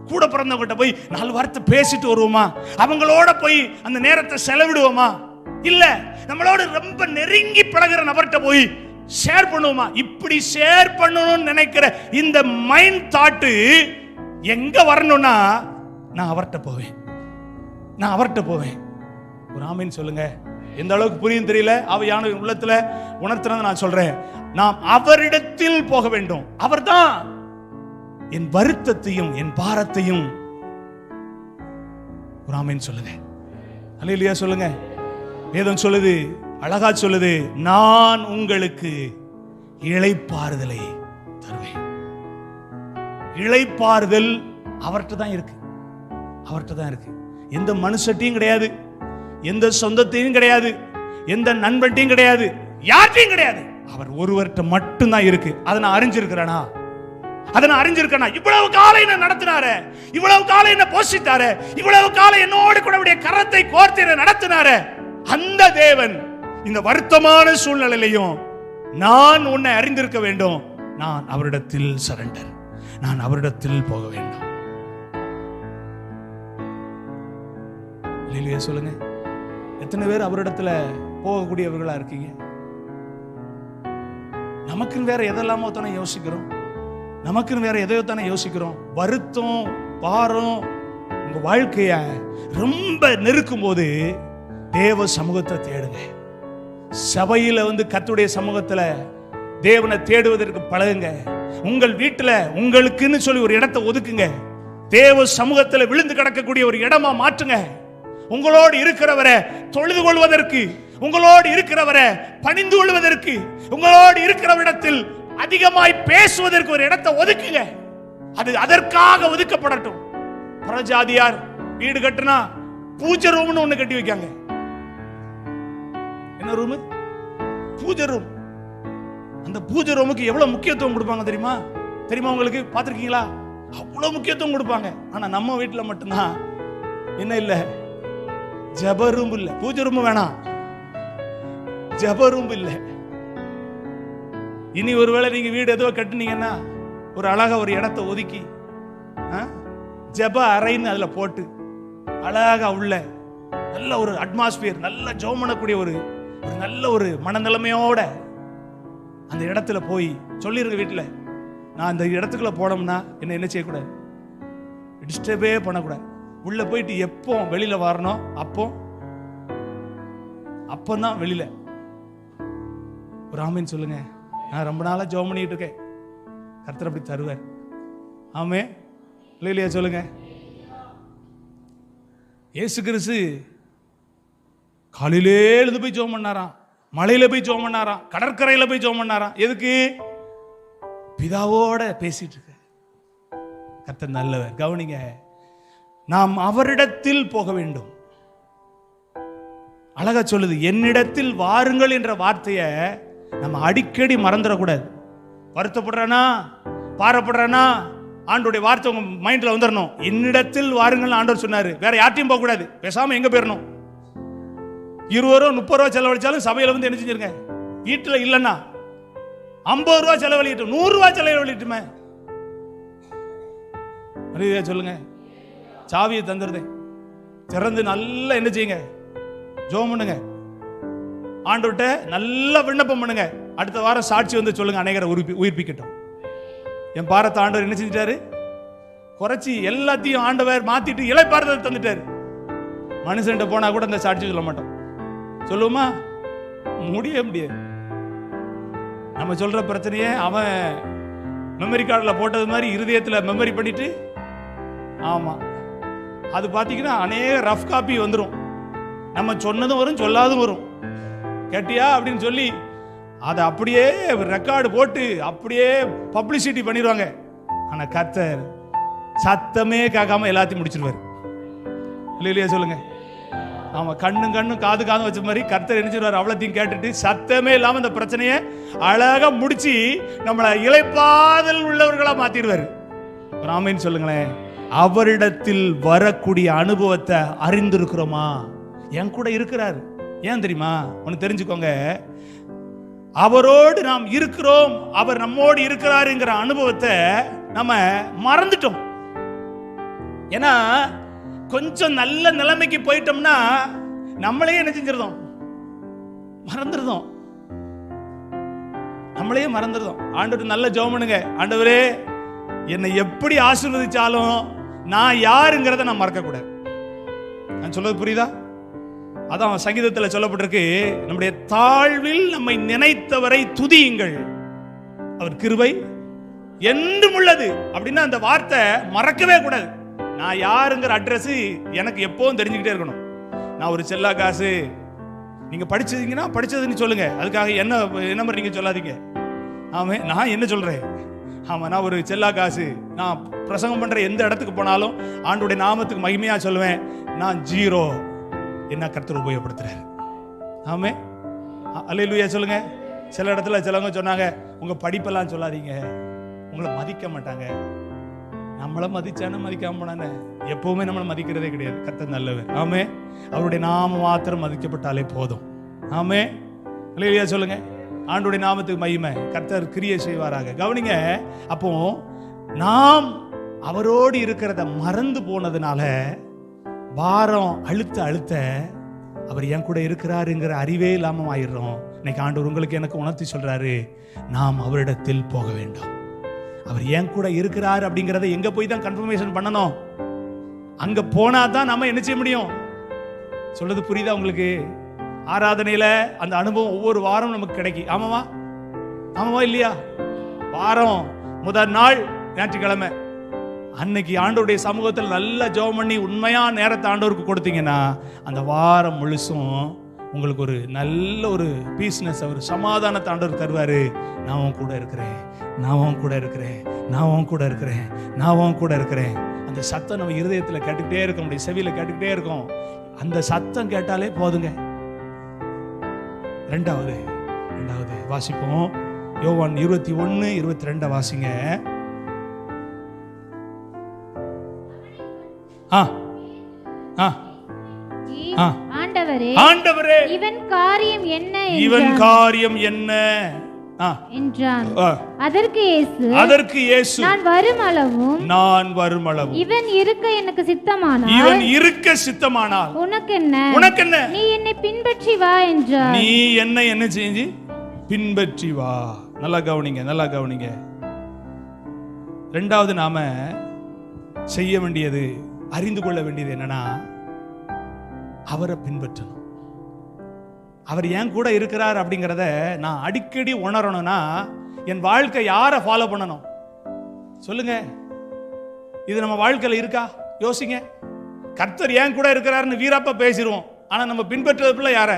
கூட பிறந்தவங்கிட்ட போய் 4 வார்த்தை பேசிட்டு வருவோமா? அவங்களோட போய் அந்த நேரத்தை செலவிடுவோமா? இல்ல நம்மளோட ரொம்ப நெருங்கி பழகிற நபர்கிட்ட போய் ஷேர் பண்ணுவோமா? இப்படி ஷேர் பண்ணணும்னு நினைக்கிற இந்த மைண்ட் தாட்டு எங்க வரணும்னா நான் அவர்கிட்ட போவேன், நான் அவர்கிட்ட போவேன். ஒரு ஆமீன் சொல்லுங்க. எந்த அளவுக்கு புரியும் தெரியல, ஆவியான உள்ளத்துல உணர்த்துறது நான் சொல்றேன். நாம் அவரிடத்தில் போக வேண்டும். அவர்தான் என் வருத்தத்தையும் என் பாரத்தையும், ஒரு ஆமீன் சொல்லுங்க. அல்லேலூயா சொல்லுங்க. வேதம் சொல்லுது, அழகா சொல்லுது, நான் உங்களுக்கு இளைப்பாறுதலை தருவேன். இளைப்பாறுதல் அவர்கிட்ட தான் இருக்கு, அவர்கிட்ட தான் இருக்கு. எந்த மனுஷட்டையும் கிடையாது, எந்த சொந்தத்தையும் கிடையாது, எந்த நண்பன்ட்டையும் கிடையாது, யார்ட்டையும் கிடையாது. அவர் ஒருவர்கிட்ட மட்டும்தான் இருக்கு. அதை நான் அறிஞ்சிருக்கிறேனா? அதை நான் அறிஞ்சிருக்கேனா? இவ்வளவு காலம் என்ன நடத்தினாரு, இவ்வளவு காலம் என்ன போஷித்தாரு, இவ்வளவு காலம் என்னோடு கூட கரத்தை கோர்த்து நடத்தினாரு. அந்த தேவன் இந்த வருத்தமான சூழ்நிலையிலையும் நான் உன்னை அறிந்திருக்க வேண்டும். நான் அவரிடத்தில் சரண்டர், நான் அவரிடத்தில் போக வேண்டும். இல்லையா சொல்லுங்க. எத்தனை பேர் அவரிடத்துல போகக்கூடியவர்களா இருக்கீங்க? நமக்குன்னு வேற எதெல்லாமோ தானே யோசிக்கிறோம், நமக்குன்னு வேற எதையோ தானே யோசிக்கிறோம். வருத்தம் பாரம் உங்க வாழ்க்கைய ரொம்ப நெருக்கும் போது தேவ சமூகத்தை தேடுங்க. சபையில கர்த்தருடைய சமூகத்துல தேவனை தேடுவதற்கு பழகுங்க. உங்கள் வீட்டுல உங்களுக்குன்னு சொல்லி ஒரு இடத்தை ஒதுக்குங்க. தேவ சமூகத்துல விழுந்து கிடக்கக்கூடிய ஒரு இடமா மாற்றுங்க. உங்களோடு இருக்கிறவரை தொழுது கொள்வதற்கு, உங்களோடு இருக்கிறவரை பணிந்து கொள்வதற்கு, உங்களோடு இருக்கிறவரிடத்தில் அதிகமாய் பேசுவதற்கு ஒரு இடத்தை ஒதுக்குங்க. அது அதற்காக ஒதுக்கப்படட்டும். புறஜாதியார் வீடு கட்டினா பூஜை ரூம்னு ஒண்ணு கட்டி வைக்காங்க. என்ன ரூம்? பூஜை ரூம். அந்த பூஜை ரூமுக்கு எவ்வளவு முக்கியத்துவம் கொடுப்பாங்க தெரியுமா? தெரியுமா உங்களுக்கு? பார்த்திருக்கீங்களா? அவ்வளவு முக்கியத்துவம் கொடுப்பாங்க. ஆனா நம்ம வீட்டுல மட்டும்தான் என்ன இல்ல, ஜெப ரூம் இல்ல. பூஜை ரூம் வேணாம், ஜெப ரூம் இல்ல. இனி ஒருவேளை நீங்க வீடு ஏதோ கட்டுனீங்கன்னா ஒரு அழகா ஒரு இடத்தை ஒதுக்கி ஜெப அறைன்னு அதுல போட்டு அழகா உள்ள நல்ல ஒரு அட்மாஸ்பியர், நல்ல ஜெபம் பண்ணக்கூடிய ஒரு நல்ல ஒரு மனநிலைமையோட அந்த இடத்துல போய் சொல்லிருங்க வீட்டுல, நான் அந்த இடத்துக்குள்ள போனோம்னா என்ன செய்யக்கூடாது, டிஸ்டர்பே பண்ணக்கூடாது. உள்ள போயிட்டு எப்போ வெளியில வரணும் அப்பதான் வெளியில. ஒரு ஆமீன் சொல்லுங்க. நான் ரொம்ப நாளா ஜெபம் பண்ணிட்டு இருக்கேன், கர்த்தர் அப்படி தருவார். ஆமே இல்லையா சொல்லுங்க. இயேசு கிறிஸ்து காலையிலே எழுந்து போய் ஜெபம் பண்ணாராம், மலையில போய் ஜெபம் பண்ணாராம், கடற்கரையில போய் ஜெபம் பண்ணாராம். எதுக்கு? பிதாவோட பேசிட்டு இருக்க. கர்த்தர் நல்லவர். கவனிங்க, நாம் அவரிடத்தில் போக வேண்டும். அழகா சொல்லுது, என்னிடத்தில் வாருங்கள் என்ற வார்த்தையை நம்ம அடிக்கடி மறந்துடக்கூடாது. வருத்தப்படுறானா, பாரப்படுறானா, ஆண்டோடைய வார்த்தை உங்க மைண்ட்ல வந்துடணும். என்னிடத்தில் வாருங்கள் ஆண்டவர் சொன்னாரு. வேற யார்ட்டையும் போக கூடாது. பேசாம எங்க போயிடணும்? 20 ரூபா 30 ரூபா செலவழிச்சாலும் சபையில வந்து என்ன செஞ்சிருங்க. வீட்டுல இல்லைன்னா 50 ரூபா செலவழிட்டு 100 ரூபா செலவழிட்டுமே சொல்லுங்க. சாவியை தந்துருதே திறந்து நல்லா என்ன செய்யுங்க, ஜெபம் பண்ணுங்க, ஆண்டவர்ட்ட நல்லா விண்ணப்பம் பண்ணுங்க. அடுத்த வாரம் சாட்சி வந்து சொல்லுங்க, அநேகரை உயிர்ப்பிக்கட்டும். என் பாரத்தை ஆண்டவர் என்ன செஞ்சிட்டாரு, குறைச்சி எல்லாத்தையும் ஆண்டவர் மாத்திட்டு இளைப்பாறுதல் தந்துட்டாரு. மனுஷன்ட்ட போனா கூட அந்த சாட்சி சொல்ல மாட்டோம். சொல்லுவோமா? முடியாது. நம்ம சொல்ற பிரச்சனையே அவன் மெமரி கார்டில் போட்டது மாதிரி இருதயத்தில் மெமரி பண்ணிட்டு, ஆமா அது பார்த்தீங்கன்னா அநேக ரஃப் காப்பி வந்துடும். நம்ம சொன்னதும் வரும், சொல்லாதும் வரும். கேட்டியா அப்படின்னு சொல்லி அதை அப்படியே ரெக்கார்டு போட்டு அப்படியே பப்ளிசிட்டி பண்ணிடுவாங்க. ஆனால் கர்த்தர் சத்தமே கேட்காம எல்லாத்தையும் முடிச்சிருவாரு. இல்லையா சொல்லுங்க? ஆமா, கண்ணும் காது வச்ச மாதிரி கர்த்தர் நினைச்சிருவார். அவ்வளோத்தையும் கேட்டுட்டு சத்தமே இல்லாம இந்த பிரச்சனையை அழகா முடிச்சு நம்மளை இளைப்பாதல் உள்ளவர்களா மாத்திடுவாரு. ஆமென் சொல்லுங்களேன். அவரிடத்தில் வரக்கூடிய அனுபவத்தை அறிந்திருக்கிறோமா? என் கூட இருக்கிறார். ஏன் தெரியுமா? ஒன்னு தெரிஞ்சுக்கோங்க, அவரோடு நாம் இருக்கிறோம், அவர் நம்மோடு இருக்கிறாருங்கிற அனுபவத்தை நம்ம மறந்துட்டோம். ஏன்னா கொஞ்சம் நல்ல நிலைமைக்கு போயிட்டோம்னா நம்மளே என்ன செஞ்சிருந்தோம், மறந்துருந்தோம். நம்மளே மறந்துருந்தோம். ஆண்டவர் நல்ல ஜெபம் பண்ணுங்க. ஆண்டவரே, என்னை எப்படி ஆசீர்வதிச்சாலும் நான் யாருங்கிறத நான் மறக்க கூடாது. நான் சொல்றது புரியுதா? அதான் சங்கீதத்தில் சொல்லப்பட்டிருக்கு, நம்முடைய தாழ்வில் நம்மை நினைத்தவரை துதியுங்கள், அவர் கிருபை என்றும் உள்ளது. அப்படின்னா அந்த வார்த்தை மறக்கவே கூடாது. நான் யாருங்கிற அட்ரஸ் எனக்கு எப்பவும் தெரிஞ்சுக்கிட்டே இருக்கணும். நான் ஒரு செல்லா காசு, நீங்க படிச்சதீங்கன்னா படிச்சதுன்னு சொல்லுங்க, அதுக்காக என்ன மாதிரி நீங்க சொல்லாதீங்க. ஆமா, நான் என்ன சொல்றேன்? ஆமா, நான் ஒரு செல்லா காசு. நான் பிரசங்கம் பண்ற எந்த இடத்துக்கு போனாலும் ஆண்டவருடைய நாமத்துக்கு மகிமையா சொல்லுவேன். நான் ஜீரோ, என்ன கர்த்தர் உபயோகப்படுத்துறாரு. ஆமே, அல்லேலூயா சொல்லுங்க. சில இடத்துல சிலவங்க சொன்னாங்க, உங்க படிப்பெல்லாம் சொல்லாதீங்க, உங்களை மதிக்க மாட்டாங்க. நம்மளை மதிச்சானே மதிக்காம போனானே, எப்பவுமே நம்மளை மதிக்கிறதே கிடையாது. கர்த்தர் நல்லவர். ஆமே, அவருடைய நாம மாத்திரம் மதிக்கப்பட்டாலே போதும். ஆமே, அல்லேலூயா சொல்லுங்க. ஆண்டவருடைய நாமத்துக்கு மகிமை. கர்த்தர் கிரியை செய்வாராக. கவனிங்க, அப்போ நாம் அவரோடு இருக்கிறத மறந்து போனதுனால பாரம் அழுத்த அவர் என் கூட இருக்கிறாருங்கிற அறிவே இல்லாம ஆயிடுறோம். இன்னைக்கு ஆண்டவர் உங்களுக்கு எனக்கு உணர்த்தி சொல்றாரு, நாம் அவரிடத்தில் போக வேண்டும். அவர் என் கூட இருக்கிறாரு அப்படிங்கறத எங்க போய் தான் கன்ஃபர்மேஷன் பண்ணணும். அங்க போனா தான் நம்ம என்ன செய்ய முடியும். சொல்றது புரியுதா உங்களுக்கு? ஆராதனையில அந்த அனுபவம் ஒவ்வொரு வாரம் நமக்கு கிடைக்கும். ஆமாவா இல்லையா? வாரம் முதல் நாள் ஞாயிற்றுக்கிழமை அன்னைக்கு ஆண்டவருடைய சமூகத்தில் நல்லா ஜெபம் பண்ணி உண்மையா நேரத்தை ஆண்டவருக்கு கொடுத்தீங்கன்னா அந்த வாரம் முழுசும் உங்களுக்கு ஒரு நல்ல ஒரு பீஸ்னஸ், ஒரு சமாதானத்தை ஆண்டவர் தருவாரு. நான் உன் கூட இருக்கிறேன், நான் உன் கூட இருக்கிறேன், நான் உன் கூட இருக்கிறேன், நான் உன் கூட இருக்கிறேன். அந்த சத்தம் நம்ம இருதயத்தில் கேட்டுக்கிட்டே இருக்கும், நம்முடைய செவியில கேட்டுக்கிட்டே இருக்கும். அந்த சத்தம் கேட்டாலே போதுங்க. ரெண்டாவது வாசிப்போம். யோவான் 21:22 வாசிங்க. ஆண்டவரே, இவன் காரியம் என்ன என்றான். அதற்கு இயேசு, நான் வரும் அளவும் இவன் இருக்க எனக்கு சித்தமானால் உனக்கு என்ன, நீ என்னை பின்பற்றி வா என்றார். நீ என்ன செஞ்சு பின்பற்றி வா. நல்லா கவனிங்க. ரெண்டாவது நாம செய்ய வேண்டியது, அறிந்து கொள்ள வேண்டியது என்னன்னா, அவரை பின்பற்றணும். அவர் என் கூட இருக்கிறார் அப்படிங்கிறத நான் அடிக்கடி உணரணும்னா என் வாழ்க்கை யாரை ஃபாலோ பண்ணணும் சொல்லுங்க. இது நம்ம வாழ்க்கையில் இருக்கா? யோசிங்க. கர்த்தர் என் கூட இருக்கிறாருன்னு வீரப்பா பேசிடுவோம். ஆனா நம்ம பின்பற்றுறதுல யார?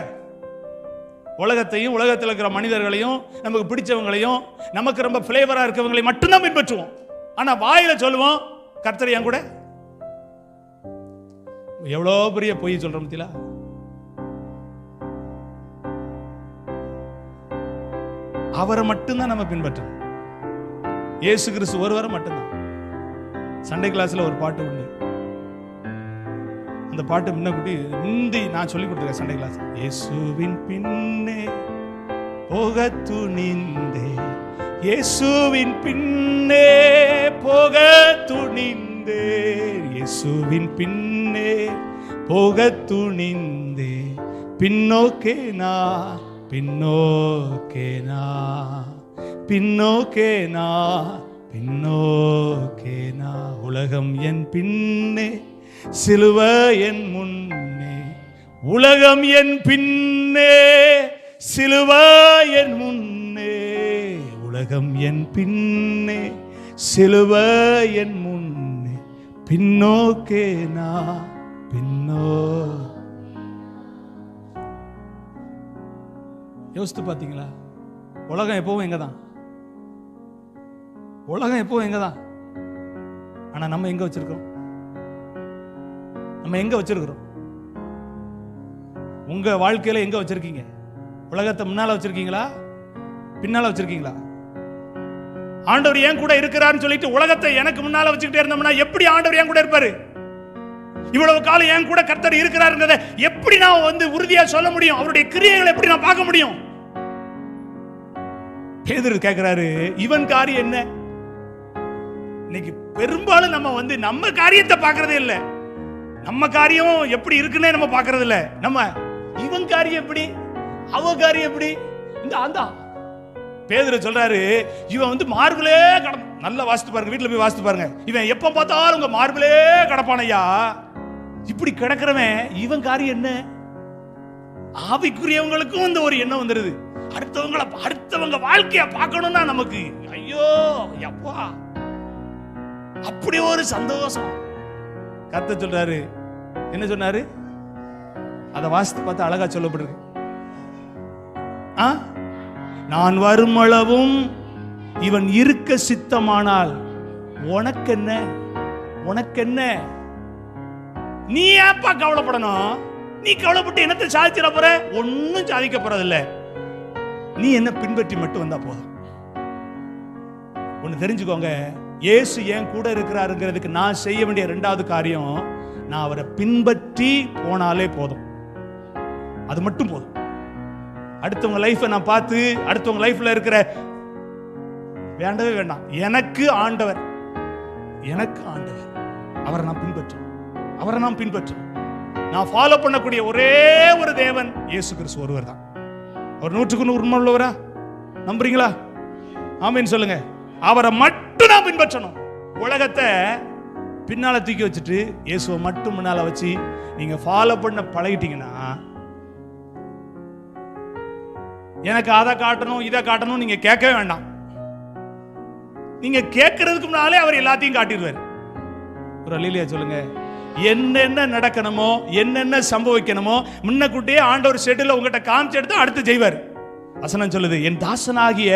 உலகத்தையும் உலகத்தில் இருக்கிற மனிதர்களையும் நமக்கு பிடிச்சவங்களையும் நமக்கு ரொம்ப பிளேவரா இருக்கவங்களையும் மட்டும்தான் பின்பற்றுவோம். ஆனா வாயில சொல்லுவோம் கர்த்தர் என் கூட. எவ்வளோ பெரிய பொய் சொல்றோம் பத்தியா? அவரை மட்டும்தான் நம்ம பின்பற்றணும். இயேசு கிறிஸ்து ஒருவரை மட்டும்தான். சண்டே கிளாஸ்ல ஒரு பாட்டு உண்டு. அந்த பாட்டு முந்தி நான் சொல்லி கொடுத்துருக்கேன் சண்டே கிளாஸ். இயேசுவின் பின்னே போக துணிந்தே, இயேசுவின் பின்னே போக துணிந்தே, இயேசுவின் பின்னே போக துணிந்தே, பின்னோக்கேனா பின்னோக்கேனா பின்னோக்கேனா பின்னோக்கேனா, உலகம் என் பின்னே சிலுவை என் முன்னே, உலகம் என் பின்னே சிலுவை என் முன்னே, உலகம் என் பின்னே சிலுவை என் முன்னே, பின்னோக்கேனா பின்னோ. யோசித்து பார்த்தீங்களா? உலகம் எப்பவும் எங்கதான், உலகம் எப்பவும் எங்கதான். ஆனா நம்ம எங்க வச்சிருக்கோம்? நம்ம எங்க வச்சிருக்கிறோம்? உங்க வாழ்க்கையில எங்க வச்சிருக்கீங்க? உலகத்தை முன்னால வச்சிருக்கீங்களா, பின்னால வச்சிருக்கீங்களா? ஆண்டவர் ஏன் கூட இருக்கிறார்னு சொல்லிட்டு உலகத்தை எனக்கு முன்னால வச்சுக்கிட்டே இருந்தோம்னா எப்படி ஆண்டவர் ஏன் கூட இருப்பாரு? இவ்வளவு காலம் என் கூட கர்த்தர் இருக்கிறாருன்றதை எப்படி நான் உறுதியா சொல்ல முடியும்? அவருடைய கிரியைகளை எப்படி நான் பார்க்க முடியும்? பேதுரு கேட்கிறாரு, இவன் காரியம் என்ன? இன்னைக்கு பெரும்பாலும் நம்ம நம்ம காரியத்தை பார்க்கறதே இல்ல. நம்ம காரியம் எப்படி இருக்குன்னே நம்ம பார்க்கறது இல்ல. நம்ம இவன் காரியம் எப்படி, அவ காரியம் எப்படி? இந்த பேதுரு சொல்றாரு, இவன் மார்பிளே கடப்பான். நல்லா வாசித்து பாருங்க, வீட்டுல போய் வாசித்து பாருங்க. இவன் எப்ப பார்த்தாலும் உங்க மார்பிளே கடப்பான் ஐயா. இப்படி கிடக்கிறவன் இவன் காரியம் என்ன? ஆவிக்குரியவங்களுக்கும் இந்த ஒரு எண்ணம் வந்துருது. அடுத்தவங்க வாழ்க்கைய பார்க்கணும்னா நமக்கு ஐயோ அப்பா அப்படி ஒரு சந்தோஷம். கர்த்தர் சொல்றாரு, என்ன சொன்னாரு? அத வாசித்து பார்த்தா அழகா சொல்லப்பட்டிருக்கு. நான் வருமளவும் இவன் இருக்க சித்தமானால் உனக்கென்ன, உனக்கென்ன? நீ ஏப்பா கவலைப்படணும்? நீ கவலைப்பட்டு என்னத்தை சாதிச்சிட போற? ஒன்னும் சாதிக்க போறதில்ல. நீ என்ன பின்பற்றி மட்டும் வந்தா போதும். ஒன்னு தெரிஞ்சுக்கோங்க, இயேசு ஏன் கூட இருக்கிறாருங்கிறதுக்கு நான் செய்ய வேண்டிய இரண்டாவது காரியம், நான் அவரை பின்பற்றி போனாலே போதும். அது மட்டும் போதும். அடுத்தவங்க லைஃபை நான் பார்த்து அடுத்தவங்க லைஃப்ல இருக்கிற வேண்டவே வேண்டாம். எனக்கு ஆண்டவர், எனக்கு ஆண்டவர், அவரை நான் பின்பற்றணும், அவரை நான் பின்பற்றணும். நான் ஃபாலோ பண்ணக்கூடிய ஒரே ஒரு தேவன் இயேசு கிறிஸ்து ஒருவர் தான். அவர் 100% உண்மை உள்ளவரா? நம்புறீங்களா? ஆமீன் சொல்லுங்க. அவரை மட்டும் நான் பின்பற்றணும். உலகத்தை பின்னால தூக்கி வச்சுட்டு இயேசுவை மட்டும் முன்னால வச்சு நீங்க ஃபாலோ பண்ண பழகிட்டீங்கன்னா, எனக்கு அதை காட்டணும் இதை காட்டணும் நீங்க கேட்கவே வேண்டாம். நீங்க கேட்கறதுக்கு முன்னாலே அவர் எல்லாத்தையும் காட்டிடுவார். ஒரு அல்லேலூயா சொல்லுங்க. என்னென்ன நடக்கணுமோ, என்னென்ன சம்பவிக்கணுமோ முன்னக்கூட்டியே ஆண்டவர் ஷெட்யூல உங்ககிட்ட காமிச்சு எடுத்து அடுத்து செய்வார். வசனம் சொல்லுது, என் தாசனாகிய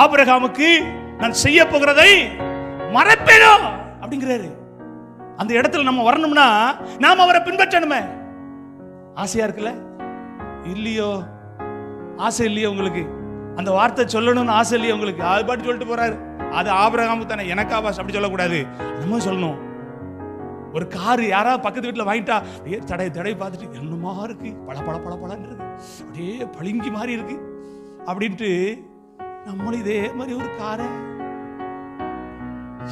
ஆபிரகாமுக்கு நான் செய்ய போகிறதை மறப்பேனோ அப்படிங்கிறாரு. அந்த இடத்துல நம்ம வரணும்னா நாம அவரை பின்பற்றணுமே. ஆசையா இருக்குல்ல? இல்லையோ? ஆசை இல்லையோ உங்களுக்கு? அந்த வார்த்தை சொல்லணும்னு ஆசை இல்லையோ உங்களுக்கு? அது பாட்டு சொல்லிட்டு போறாரு, அது ஆபிரகாமுக்கு தானே, எனக்கா பாஸ் அப்படி சொல்லக்கூடாது. நம்ம சொல்லணும். ஒரு காரு யாராவது பக்கத்து வீட்டில் வாங்கிட்டா தடை பார்த்துட்டு என்னமா இருக்கு, பல பல பல பலன்னு இருக்கு, அப்படியே பளிங்கி மாதிரி இருக்கு அப்படின்ட்டு நம்மளும் இதே மாதிரி ஒரு காரை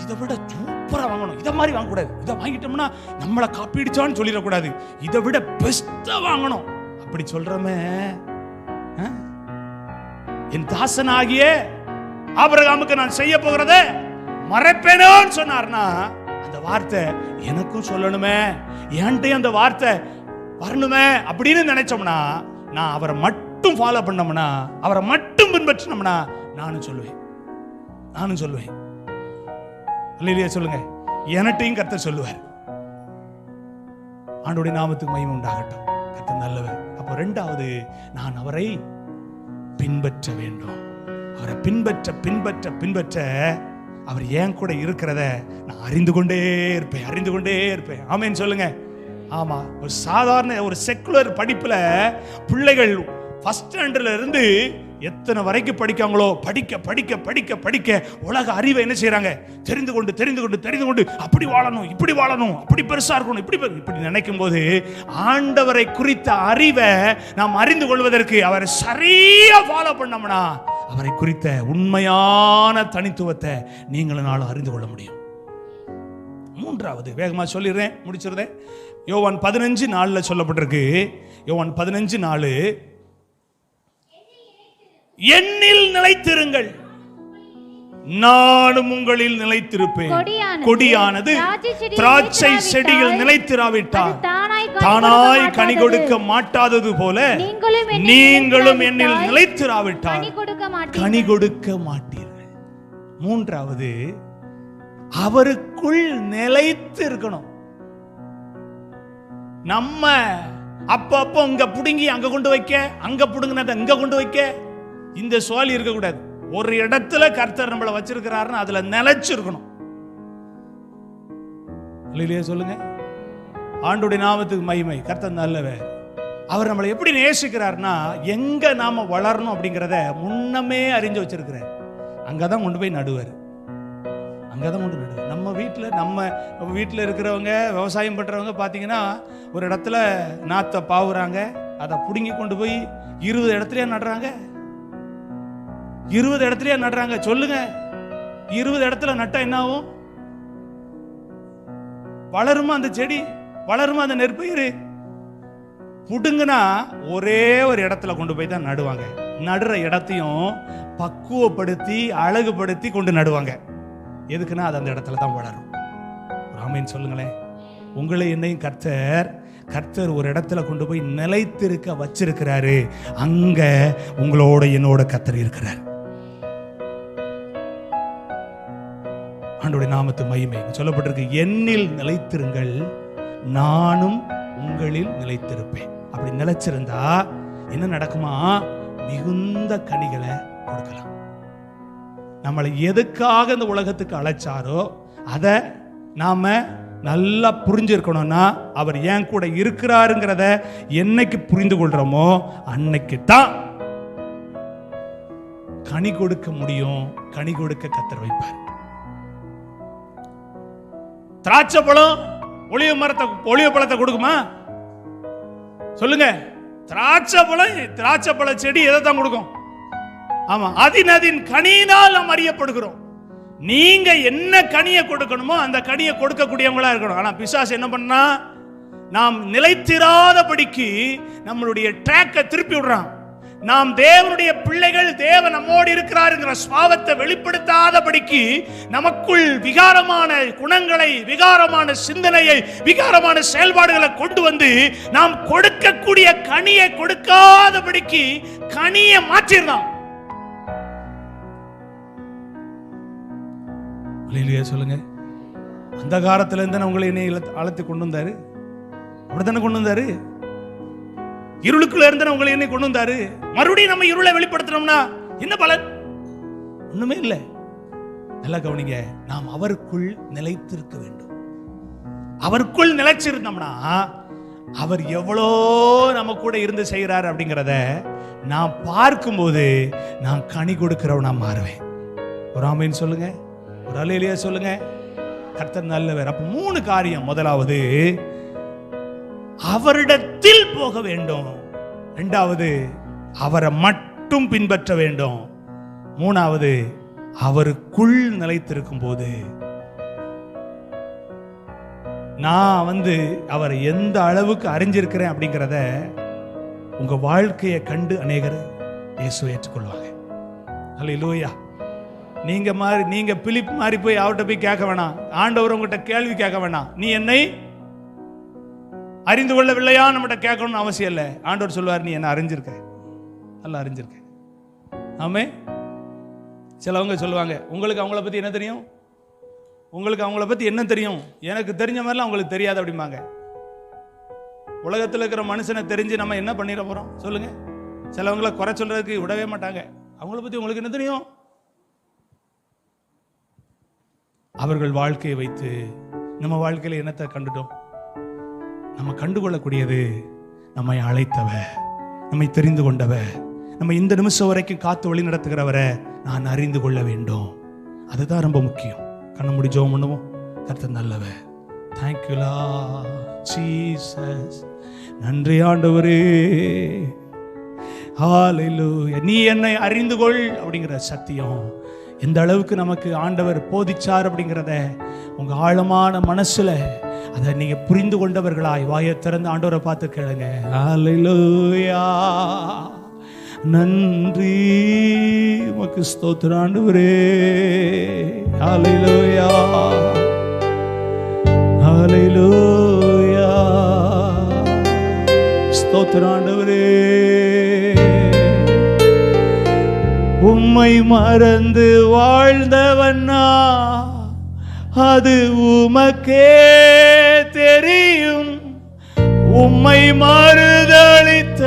இதை விட சூப்பரா வாங்கணும், இதை மாதிரி வாங்கக்கூடாது. இதை வாங்கிட்டோம்னா நம்மளை காப்பீடிச்சான்னு சொல்லிடக்கூடாது, இதை விட பெஸ்டா வாங்கணும் அப்படி சொல்றமே. என் தாசனாகிய ஆபிரகாமுக்கு நான் செய்ய போகிறத மறைப்பேனோன்னு சொன்னார்னா, அந்த வார்த்தை எனக்கும் சொல்லணுமே, என்கிட்டயும் அந்த வார்த்தை வரணுமே அப்படின்னு நினைச்சோம்னா, நான் அவரை மட்டும் ஃபாலோ பண்ணோம்னா, அவரை மட்டும் பின்பற்றினோம்னா நானும் சொல்லுவேன், நானும் சொல்லுவேன். அல்லேலூயா சொல்லுங்க. எனட்டையும் கர்த்தர் சொல்லுவார். ஆண்டவருடைய நாமத்துக்கு மகிமை உண்டாகட்டும். கர்த்தர் நல்லவர். அப்போ ரெண்டாவது, நான் அவரை பின்பற்ற வேண்டும். அவரை பின்பற்ற பின்பற்ற பின்பற்ற அவர் ஏன் கூட இருக்கிறத நான் அறிந்து கொண்டே இருப்பேன், அறிந்து கொண்டே இருப்பேன். ஆமேன் சொல்லுங்க. ஆமா, ஒரு சாதாரண ஒரு செக்குலர் படிப்புல பிள்ளைகள் ஃபர்ஸ்ட் ஸ்டாண்டர்ட்ல இருந்து எத்தனை வரைக்கும் படிக்காங்களோ படிக்க படிக்க படிக்க படிக்க உலக அறிவை என்ன செய்யறாங்க? தெரிந்து கொண்டு தெரிந்து கொண்டு தெரிந்து கொண்டு அப்படி வாழணும், இப்படி வாழணும், அப்படி பெருசா இருக்கணும், இப்படி நினைக்கும் போது ஆண்டவரை குறித்த அறிவை நாம் அறிந்து கொள்வதற்கு அவரை சரியா ஃபாலோ பண்ணோம்னா அவரை குறித்த உண்மையான தனித்துவத்தை நீங்களும் நாளும் அறிந்து கொள்ள முடியும். மூன்றாவது, வேகமா சொல்லிடுறேன், முடிச்சிருந்தேன். யோவான் 15:4 சொல்லப்பட்டிருக்கு. யோவான் 15:4, என்னில் நிலைத்திருங்கள், நானும் உங்களில் நிலைத்திருப்பேன். கொடியானது திராட்சை செடியில் நிலைத்திராவிட்டால் தானாய் கனி கொடுக்க மாட்டாதது போல நீங்களும் என்னில் நிலைத்திராவிட்டால் கனி கொடுக்க மாட்டீர்கள். மூன்றாவது, அவருக்குள் நிலைத்து இருக்கணும். நம்ம அப்பப்போ இங்க புடுங்கி அங்க கொண்டு வைக்க, அங்க புடுங்கினதை இங்க கொண்டு வைக்க, இந்த சோழி இருக்க கூடாது. ஒரு இடத்துல கர்த்தர் நம்மளை வச்சிருக்கிறாருன்னு அதுல நிலைச்சிருக்கணும். இல்லையா? சொல்லுங்க. ஆண்டுடைய நாமத்துக்கு மகிமை. கர்த்தர் நல்லவர். அவர் நம்மளை எப்படி நேசிக்கிறார்னா எங்க நாம வளரணும் அப்படிங்கிறத முன்னமே அறிஞ்சு வச்சிருக்கிறார். அங்கதான் கொண்டு போய் நடுவார். அங்கதான் கொண்டு நடுவார். நம்ம வீட்டில் இருக்கிறவங்க, விவசாயம் பண்றவங்க பார்த்தீங்கன்னா ஒரு இடத்துல நாத்தை பாவுறாங்க, அதை பிடுங்கி கொண்டு போய் 20 இடத்துலயே நடுறாங்க. 20 இடத்துலயே நடுறாங்க. சொல்லுங்க, 20 இடத்துல நட்டா என்ன ஆகும்? வளருமா அந்த செடி? வளருமா அந்த நெற்பயிர்? புடுங்குனா ஒரே ஒரு இடத்துல கொண்டு போய் தான் நடுவாங்க. நடுற இடத்தையும் பக்குவப்படுத்தி அழகுபடுத்தி கொண்டு நடுவாங்க. எதுக்குன்னா அது அந்த இடத்துல தான் வளரும். ஆமென் சொல்லுங்களேன். உங்களை என்னையும் கர்த்தர் ஒரு இடத்துல கொண்டு போய் நிலைத்திருக்க வச்சிருக்கிறாரு. அங்க உங்களோட என்னோட கர்த்தர் இருக்கிறார். ஆண்டவருடைய நாமத்து மகிமை. சொல்லப்பட்டிருக்கு, என்னில் நிலைத்திருங்கள், நானும் உங்களில் நிலைத்திருப்பேன். அப்படி நிலைச்சிருந்தா என்ன நடக்குமா? மிகுந்த கனிகளை கொடுக்கலாம். நம்மளை எதுக்காக இந்த உலகத்துக்கு அழைச்சாரோ அதை நாம நல்லா புரிஞ்சிருக்கணும்னா அவர் ஏன் கூட இருக்கிறாருங்கிறத என்னைக்கு புரிந்து கொள்றோமோ அன்னைக்கு தான் கனி கொடுக்க முடியும். கனி கொடுக்க கர்த்தர் வைப்பார். திராட்சை பழம் ஒளிவ பழத்தை கொடுக்குமா? சொல்லுங்க. திராட்சை பழ செடி எதை தான் கொடுக்கும்? ஆமா, அதின் கனியினால் நாம் அறியப்படுகிறோம். நீங்க என்ன கனியை கொடுக்கணுமோ அந்த கனியை கொடுக்கக்கூடியவங்களா இருக்கணும். ஆனா பிசாசு என்ன பண்ணா, நாம் நிலைத்திராதபடிக்கு நம்மளுடைய ட்ராக்கை திருப்பி விடுறான். நாம் தேவனுடைய பிள்ளைகள், தேவன் நம்மோடு இருக்கிறாருங்கிற சுபாவத்தை வெளிப்படுத்தாதபடிக்கு நமக்குள் விகாரமான குணங்களை, விகாரமான சிந்தனையை, விகாரமான செயல்பாடுகளை கொண்டு வந்து நாம் கொடுக்கக்கூடிய கனியை கொடுக்காதபடிக்கு கனியை மாற்றிடலாம். சொல்லுங்க. அந்த காலத்துல இருந்து உங்களை என்னை அழைத்து கொண்டு வந்தாரு. அப்படித்தானே கொண்டு வந்தாரு. இருளுக்குள்ள இருந்து உங்களை என்னை கொண்டு வந்தாரு. மறுபடியும் நம்ம இருளை வெளிப்படுத்தணும்னா என்ன பலன்? ஒண்ணுமே இல்லை. நல்லா கவனிங்க. நாம் அவருக்குள் நிலைத்திருக்க வேண்டும். அவருக்குள் நிலைச்சிருந்தோம்னா அவர் எவ்வளோ நம்ம கூட இருந்து செய்கிறார் அப்படிங்கிறத நான் பார்க்கும்போது நான் கனி கொடுக்கிறவனா மாறுவேன். ஒரு ஆமென் சொல்லுங்க, ஒரு அல்லேலூயா சொல்லுங்க. கர்த்தர் நல்லவர். அப்ப 3 காரியம். முதலாவது, அவரிடத்தில் போக வேண்டும். இரண்டாவது, அவரை மட்டும் பின்பற்ற வேண்டும். மூணாவது, அவருக்குள் நிலைத்திருக்கும் போது நான் அவரை எந்த அளவுக்கு அறிஞ்சிருக்கிறேன் அப்படிங்கிறத உங்க வாழ்க்கையை கண்டு அநேகர் இயேசுவை ஏற்றுக்கொள்வாங்க. அல்லேலூயா. நீங்க பிலிப் மாதிரி போய் அவர்கிட்ட போய் கேட்க வேணாம். ஆண்டவர் உங்ககிட்ட கேள்வி கேட்க வேணாம். நீ என்னை அறிந்து கொள்ளவில்லையா நம்மகிட்ட கேட்கணும்னு அவசியம் இல்லை. ஆண்டவர் சொல்லுவார், நீ என்ன அறிஞ்சிருக்க, நல்லா அறிஞ்சிருக்க. ஆமே. சிலவங்க சொல்லுவாங்க, உங்களுக்கு அவங்கள பத்தி என்ன தெரியும், உங்களுக்கு அவங்கள பத்தி என்ன தெரியும், எனக்கு தெரிஞ்ச மாதிரிலாம் உங்களுக்கு தெரியாது அப்படிம்பாங்க. உலகத்தில் இருக்கிற மனுஷனை தெரிஞ்சு நம்ம என்ன பண்ணிட போறோம் சொல்லுங்க. சிலவங்களை குறை சொல்றதுக்கு விடவே மாட்டாங்க. அவங்கள பத்தி உங்களுக்கு என்ன தெரியும்? அவர்கள் வாழ்க்கையை வைத்து நம்ம வாழ்க்கையில என்னத்தை கண்டுட்டோம்? நம்ம கண்டுகொள்ளக்கூடியது நம்மை அழைத்தவ, நம்மை தெரிந்து கொண்டவ, நம்ம இந்த நிமிஷம் வரைக்கும் காத்து வழி நடத்துகிறவரை நான் அறிந்து கொள்ள வேண்டும். அதுதான் ரொம்ப முக்கியம். கண்ணை மூடி ஜெபம் பண்ணுவோம். கர்த்தர் நல்லவர். Thank you Lord Jesus. நன்றி ஆண்டவரே. ஹல்லேலூயா. நீ என்னை அறிந்து கொள் அப்படிங்கிற சத்தியம் எந்த அளவுக்கு நமக்கு ஆண்டவர் போதிச்சார் அப்படிங்கிறத உங்க ஆழமான மனசுல அதை நீங்க புரிந்து கொண்டவர்களாய் வாயை திறந்து ஆண்டவரை பார்த்து கேளுங்க. ஹல்லேலூயா. நன்றி உமக்கு ஸ்தோத்திரம் ஆண்டவரே. ஹல்லேலூயா. ஹல்லேலூயா. ஸ்தோத்திரம் ஆண்டவரே. உம்மை மறந்து வாழ்ந்தவனா அது உமக்கே தெரியும். உம்மை மறுதளித்தவனா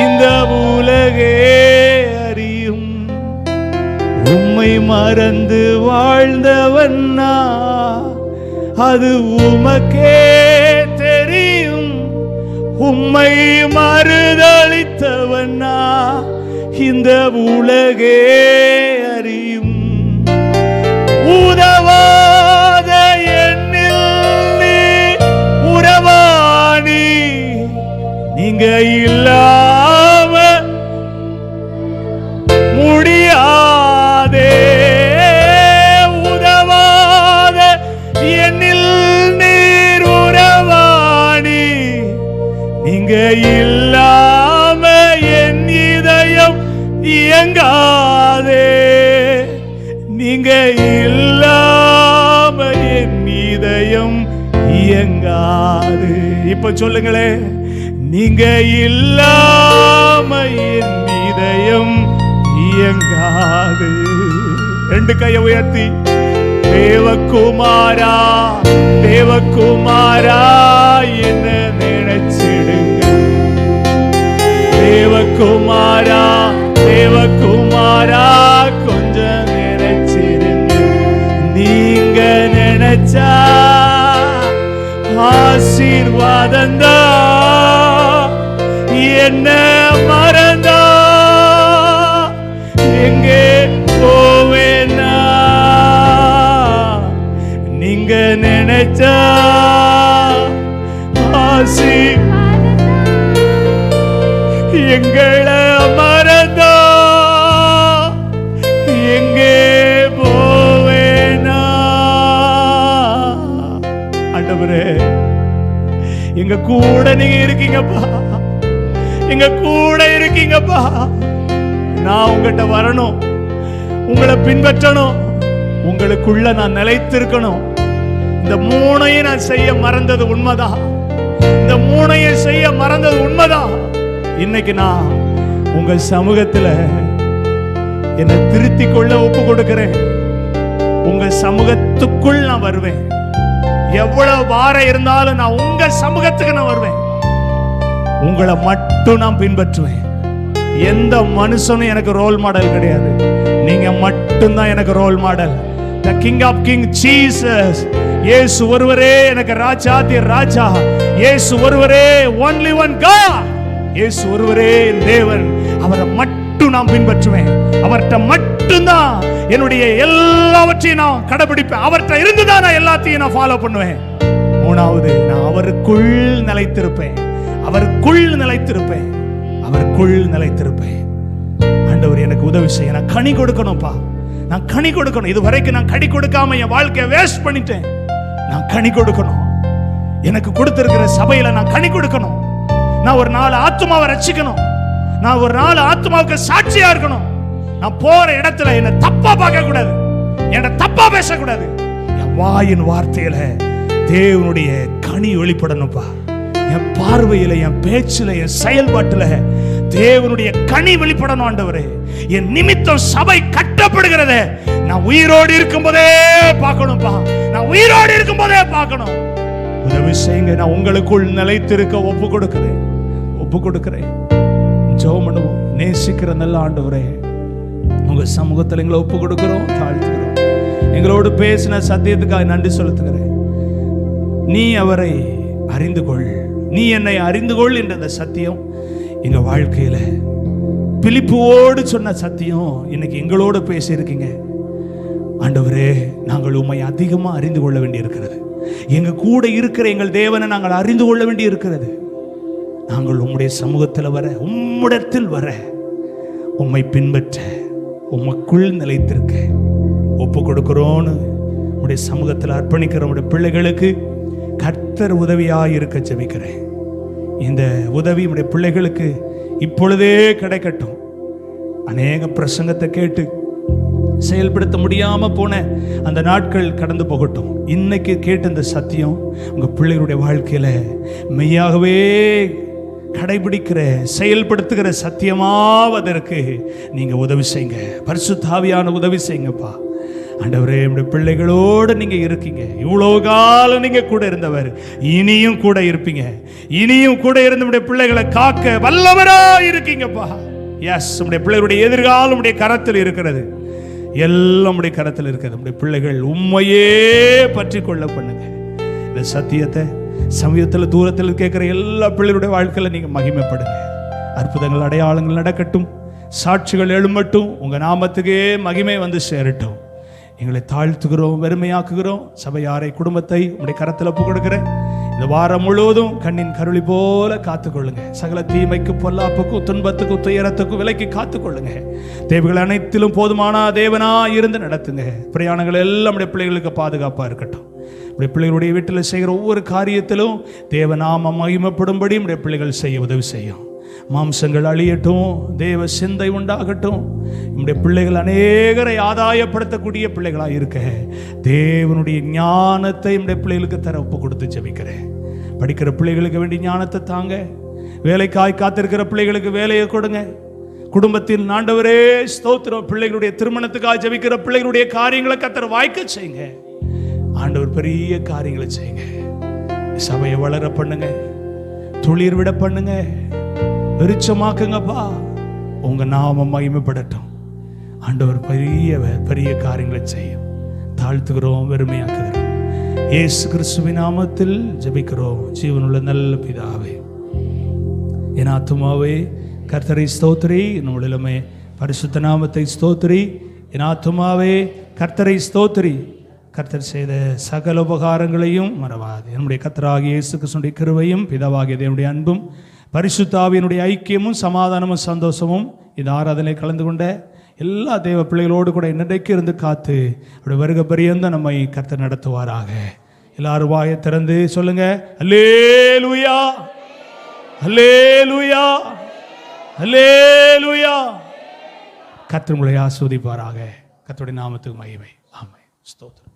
இந்த உலகே அறியும். உம்மை மறந்து வாழ்ந்தவனா அது உமக்கே தெரியும். உம்மை மறுதளித்தவனா இந்த உலகே அறியும். உதவாத எண்ணில் நீ உறவாணி, நீங்க இல்லாம முடியாதே. உதவாத எண்ணில் நீர் உறவாணி, நீங்க இல்லாம என் இதயம் இயங்காதே. நீங்க இல்லாம என் இதயம் இயங்காது. இப்ப சொல்லுங்களே, நீங்க இல்லாம என் இதயம் இயங்காது. ரெண்டு கையை உயர்த்தி தேவகுமாரா தேவகுமாரா என்ன நினைச்சிடுங்க. தேவகுமாரா தேவகுமாரா கொஞ்சம் நினைச்சிடுங்க. நீங்க நினைச்சா ஆசீர்வாதந்தா. என்ன மறந்தா எங்கே போவேனா. நீங்க நினைச்சா எங்களை மறந்தா எங்கே போவேனா. ஆண்டவரே, எங்க கூட நீங்க இருக்கீங்கப்பா. எங்க கூட இருக்கீங்கப்பா. நான் உங்ககிட்ட வரணும், உங்களை பின்பற்றணும், உங்களுக்குள்ள நான் நிலைத்திருக்கணும். இந்த மூணையும் நான் செய்ய மறந்தது உண்மைதான். இந்த மூணையும் செய்ய மறந்தது உண்மைதான். இன்னைக்கு நான் உங்க சமூகத்துல என்னை திருத்திக் கொள்ள ஒப்பு கொடுக்கிறேன். உங்க சமூகத்துக்குள் நான் வருவேன். எவ்வளவு வாரம் இருந்தாலும் நான் உங்க சமூகத்துக்கு நான் வருவேன். உங்களை மட்டும் நான் பின்பற்றுவேன். எந்த மனுஷனும் எனக்கு ரோல் மாடல் கிடையாது. நீங்க மட்டும்தான் எனக்கு role model. The King of Kings Jesus. இயேசு ஒருவரே எனக்கு ராஜாதி ராஜா. இயேசு ஒருவரே only one God. இயேசு ஒருவரே தேவன். அவரை மட்டும் நான் பின்பற்றுவேன். அவர்கிட்ட மட்டும்தான் என்னுடைய எல்லாவற்றையும் நான் கடைபிடிப்பேன். அவர்கிட்ட இருந்துதான் நான் எல்லாத்தையும் நான் ஃபாலோ பண்ணுவேன். மூணாவது, நான் அவருக்குள் நிலைத்திருப்பேன். அவருக்குள் நிலைத்திருப்பேன். அவருக்குள் நிலைத்திருப்பேன். ஆண்டவர் எனக்கு உதவி செய்ய. நான் கனி கொடுக்கணும்ப்பா. நான் கனி கொடுக்கணும். இது வரைக்கும் நான் கனி கொடுக்காம என் வாழ்க்கையை வேஸ்ட் பண்ணிட்டேன். நான் கனி கொடுக்கணும். எனக்கு கொடுத்திருக்கிற சபையில நான் கனி கொடுக்கணும். நான் ஒரு 4 ஆத்துமாவை ரட்சிக்கணும். நான் ஒரு 4 ஆத்துமாவுக்கு சாட்சியா இருக்கணும். நான் போற இடத்துல என்ன தப்பா பார்க்க கூடாது, என்ன தப்பா பேசக்கூடாது. என் வாயின் வார்த்தையில தேவனுடைய கனி வெளிப்படணும்ப்பா. என் பார்வையில, என் பேச்சுல, என் செயல்பாட்டுல தேவனுடைய கனி வெளிப்படணும். ஆண்டவரே, என் நிமித்தம் சபை கட்டப்படுகிறத நான் உயிரோடு இருக்கும் போதே பார்க்கணும்ப்பா. நான் உயிரோடு இருக்கும் போதே பார்க்கணும். உதவி செய்யுங்க. நான் உங்களுக்குள் நிலைத்திருக்க ஒப்பு கொடுக்கிறேன். ஒப்பு கொடுக்கிறேன். ஜெபம் பண்ணுவோம். நேசிக்கிற நல்ல ஆண்டவரே, உங்க சமூகத்தில் எங்களை ஒப்பு கொடுக்கிறோம், தாழ்த்துக்கிறோம். எங்களோடு பேசின சத்தியத்துக்காக நன்றி செலுத்துகிறேன். நீ அவரை அறிந்து கொள், நீ என்னை அறிந்து கொள் என்ற அந்த சத்தியம் எங்க வாழ்க்கையில பிலிப்போடு சொன்ன சத்தியம் இன்னைக்கு எங்களோட பேசி இருக்கீங்க. ஆண்டவரே, நாங்கள் உம்மை அதிகமா அறிந்து கொள்ள வேண்டி இருக்கிறது. எங்க கூட இருக்கிற எங்கள் தேவனை நாங்கள் அறிந்து கொள்ள வேண்டி இருக்கிறது. நாங்கள் உம்முடைய சமூகத்தில் வர, உம்மிடத்தில் வர, உம்மை பின்பற்ற, உமக்குள் நிலைத்திருக்க ஒப்பு கொடுக்கிறோன்னு உடைய சமூகத்தில் அர்ப்பணிக்கிற உடைய பிள்ளைகளுக்கு கர்த்தர் உதவியாக இருக்க ஜெபிக்கிறேன். இந்த உதவி உடைய பிள்ளைகளுக்கு இப்பொழுதே கிடைக்கட்டும். அநேக பிரசங்கத்தை கேட்டு செயல்படுத்த முடியாம போன அந்த நாட்கள் கடந்து போகட்டும். இன்னைக்கு கேட்ட இந்த சத்தியம் உங்க பிள்ளைகளுடைய வாழ்க்கையில மெய்யாகவே கடைபிடிக்கிற, செயல்படுத்துகிற சத்தியமாவதற்கு நீங்க உதவி செய்யுங்க. பரிசுத்த ஆவியான உதவி செய்யுங்கப்பா. ஆண்டவரே, நம்முடைய பிள்ளைகளோடு நீங்க இருக்கீங்க. இவ்வளோ காலம் நீங்க கூட இருந்தவர், இனியும் கூட இருப்பீங்க. இனியும் கூட இருந்து நம்முடைய பிள்ளைகளை காக்க வல்லவரா இருக்கீங்கப்பா. எஸ், நம்முடைய பிள்ளைகளுடைய எதிர்காலம் நம்முடைய கரத்தில் இருக்கிறது. எல்லாம் நம்முடைய கரத்தில் இருக்கிறது. நம்முடைய பிள்ளைகள் உண்மையே பற்றி கொள்ள பண்ணுங்க. இந்த சத்தியத்தை சமயத்தில் தூரத்தில் கேட்கிற எல்லா பிள்ளைகளுடைய வாழ்க்கையில நீங்க மகிமைப்படுங்க. அற்புதங்கள், அடையாளங்கள் நடக்கட்டும். சாட்சிகள் எழும்பட்டும். உங்க நாமத்துக்கே மகிமை வந்து சேரட்டும். எங்களை தாழ்த்துகிறோம், வெறுமையாக்குகிறோம். சபையாரை, குடும்பத்தை உங்களுடைய கரத்தில் ஒப்பு கொடுக்கிறேன். இந்த வாரம் முழுவதும் கண்ணின் கருளி போல காத்துக்கொள்ளுங்க. சகல தீமைக்கு, பொல்லாப்புக்கும், துன்பத்துக்கும், துயரத்துக்கும் விலைக்கு காத்துக்கொள்ளுங்க. தேவைகள் அனைத்திலும் போதுமான தேவனா இருந்து நடத்துங்க. பிரயாணங்கள் எல்லாம் நம்முடைய பிள்ளைகளுக்கு பாதுகாப்பாக இருக்கட்டும். நம்முடைய பிள்ளைகளுடைய வீட்டில் செய்கிற ஒவ்வொரு காரியத்திலும் தேவநாமம் மகிமைப்படும்படி நம்முடைய பிள்ளைகள் செய்ய உதவி செய்யும். மாம்சங்கள் அழியட்டும், தேவ சிந்தை உண்டாகட்டும். நம்முடைய பிள்ளைகள் அநேகரை ஆதாயப்படுத்தக்கூடிய பிள்ளைகளாக இருக்க தேவனுடைய ஞானத்தை நம்முடைய பிள்ளைகளுக்கு தர ஒப்பு கொடுத்து ஜெபிக்கிறேன். படிக்கிற பிள்ளைகளுக்கு வேண்டிய ஞானத்தை தாங்க. வேலைக்காய் காத்திருக்கிற பிள்ளைகளுக்கு வேலையை கொடுங்க. குடும்பத்தில் ஆண்டவரே ஸ்தோத்திரம். பிள்ளைகளுடைய திருமணத்துக்காக ஜெபிக்கிற பிள்ளைகளுடைய காரியங்களை கர்த்தர் வாய்க்க செய்யுங்க. ஆண்டவர் பெரிய காரியங்களை செய்யுங்க. சபையை வளர பண்ணுங்க, துளிர் விட பண்ணுங்க, வெளிச்சமாக்குங்கப்பா. உங்க நாமம் மகிமைப்படட்டும். ஆண்டவர் பெரிய பெரிய காரியங்களை செய்யும். தாழ்த்துகிறோம், வெறுமையாக்குகிறோம். இயேசு கிறிஸ்துவின் நாமத்தில் ஜெபிக்கிறோம் ஜீவனுள்ள நல்ல பிதாவே. என் ஆத்துமாவே கர்த்தரை ஸ்தோத்திரி, நம்மளிலுமே பரிசுத்த நாமத்தை ஸ்தோத்திரி. என் ஆத்துமாவே கர்த்தரை ஸ்தோத்திரி. கர்த்தர் செய்த சகல உபகாரங்களையும் மறவாது. என்னுடைய கர்த்தராகிய இயேசு கிறிஸ்துவின் கிருபையும், பிதாவாகிய தேவனுடைய அன்பும், பரிசுத்த ஆவியினுடைய ஐக்கியமும், சமாதானமும், சந்தோஷமும் இந்த ஆராதனை கலந்து கொண்ட எல்லா தேவ பிள்ளைகளோடு கூட இன்றைக்கு இருந்து காத்து அப்படி வருக பரியந்த நம்மை கர்த்தர் நடத்துவாராக. எல்லாரும் வாயை திறந்து சொல்லுங்க, அல்லேலூயா, அல்லேலூயா, அல்லேலூயா. கர்த்தர் உங்களை ஆசீர்வதிப்பாராக. கர்த்தருடைய நாமத்துக்கு மகிமை. ஆமென். ஸ்தோத்திரம்.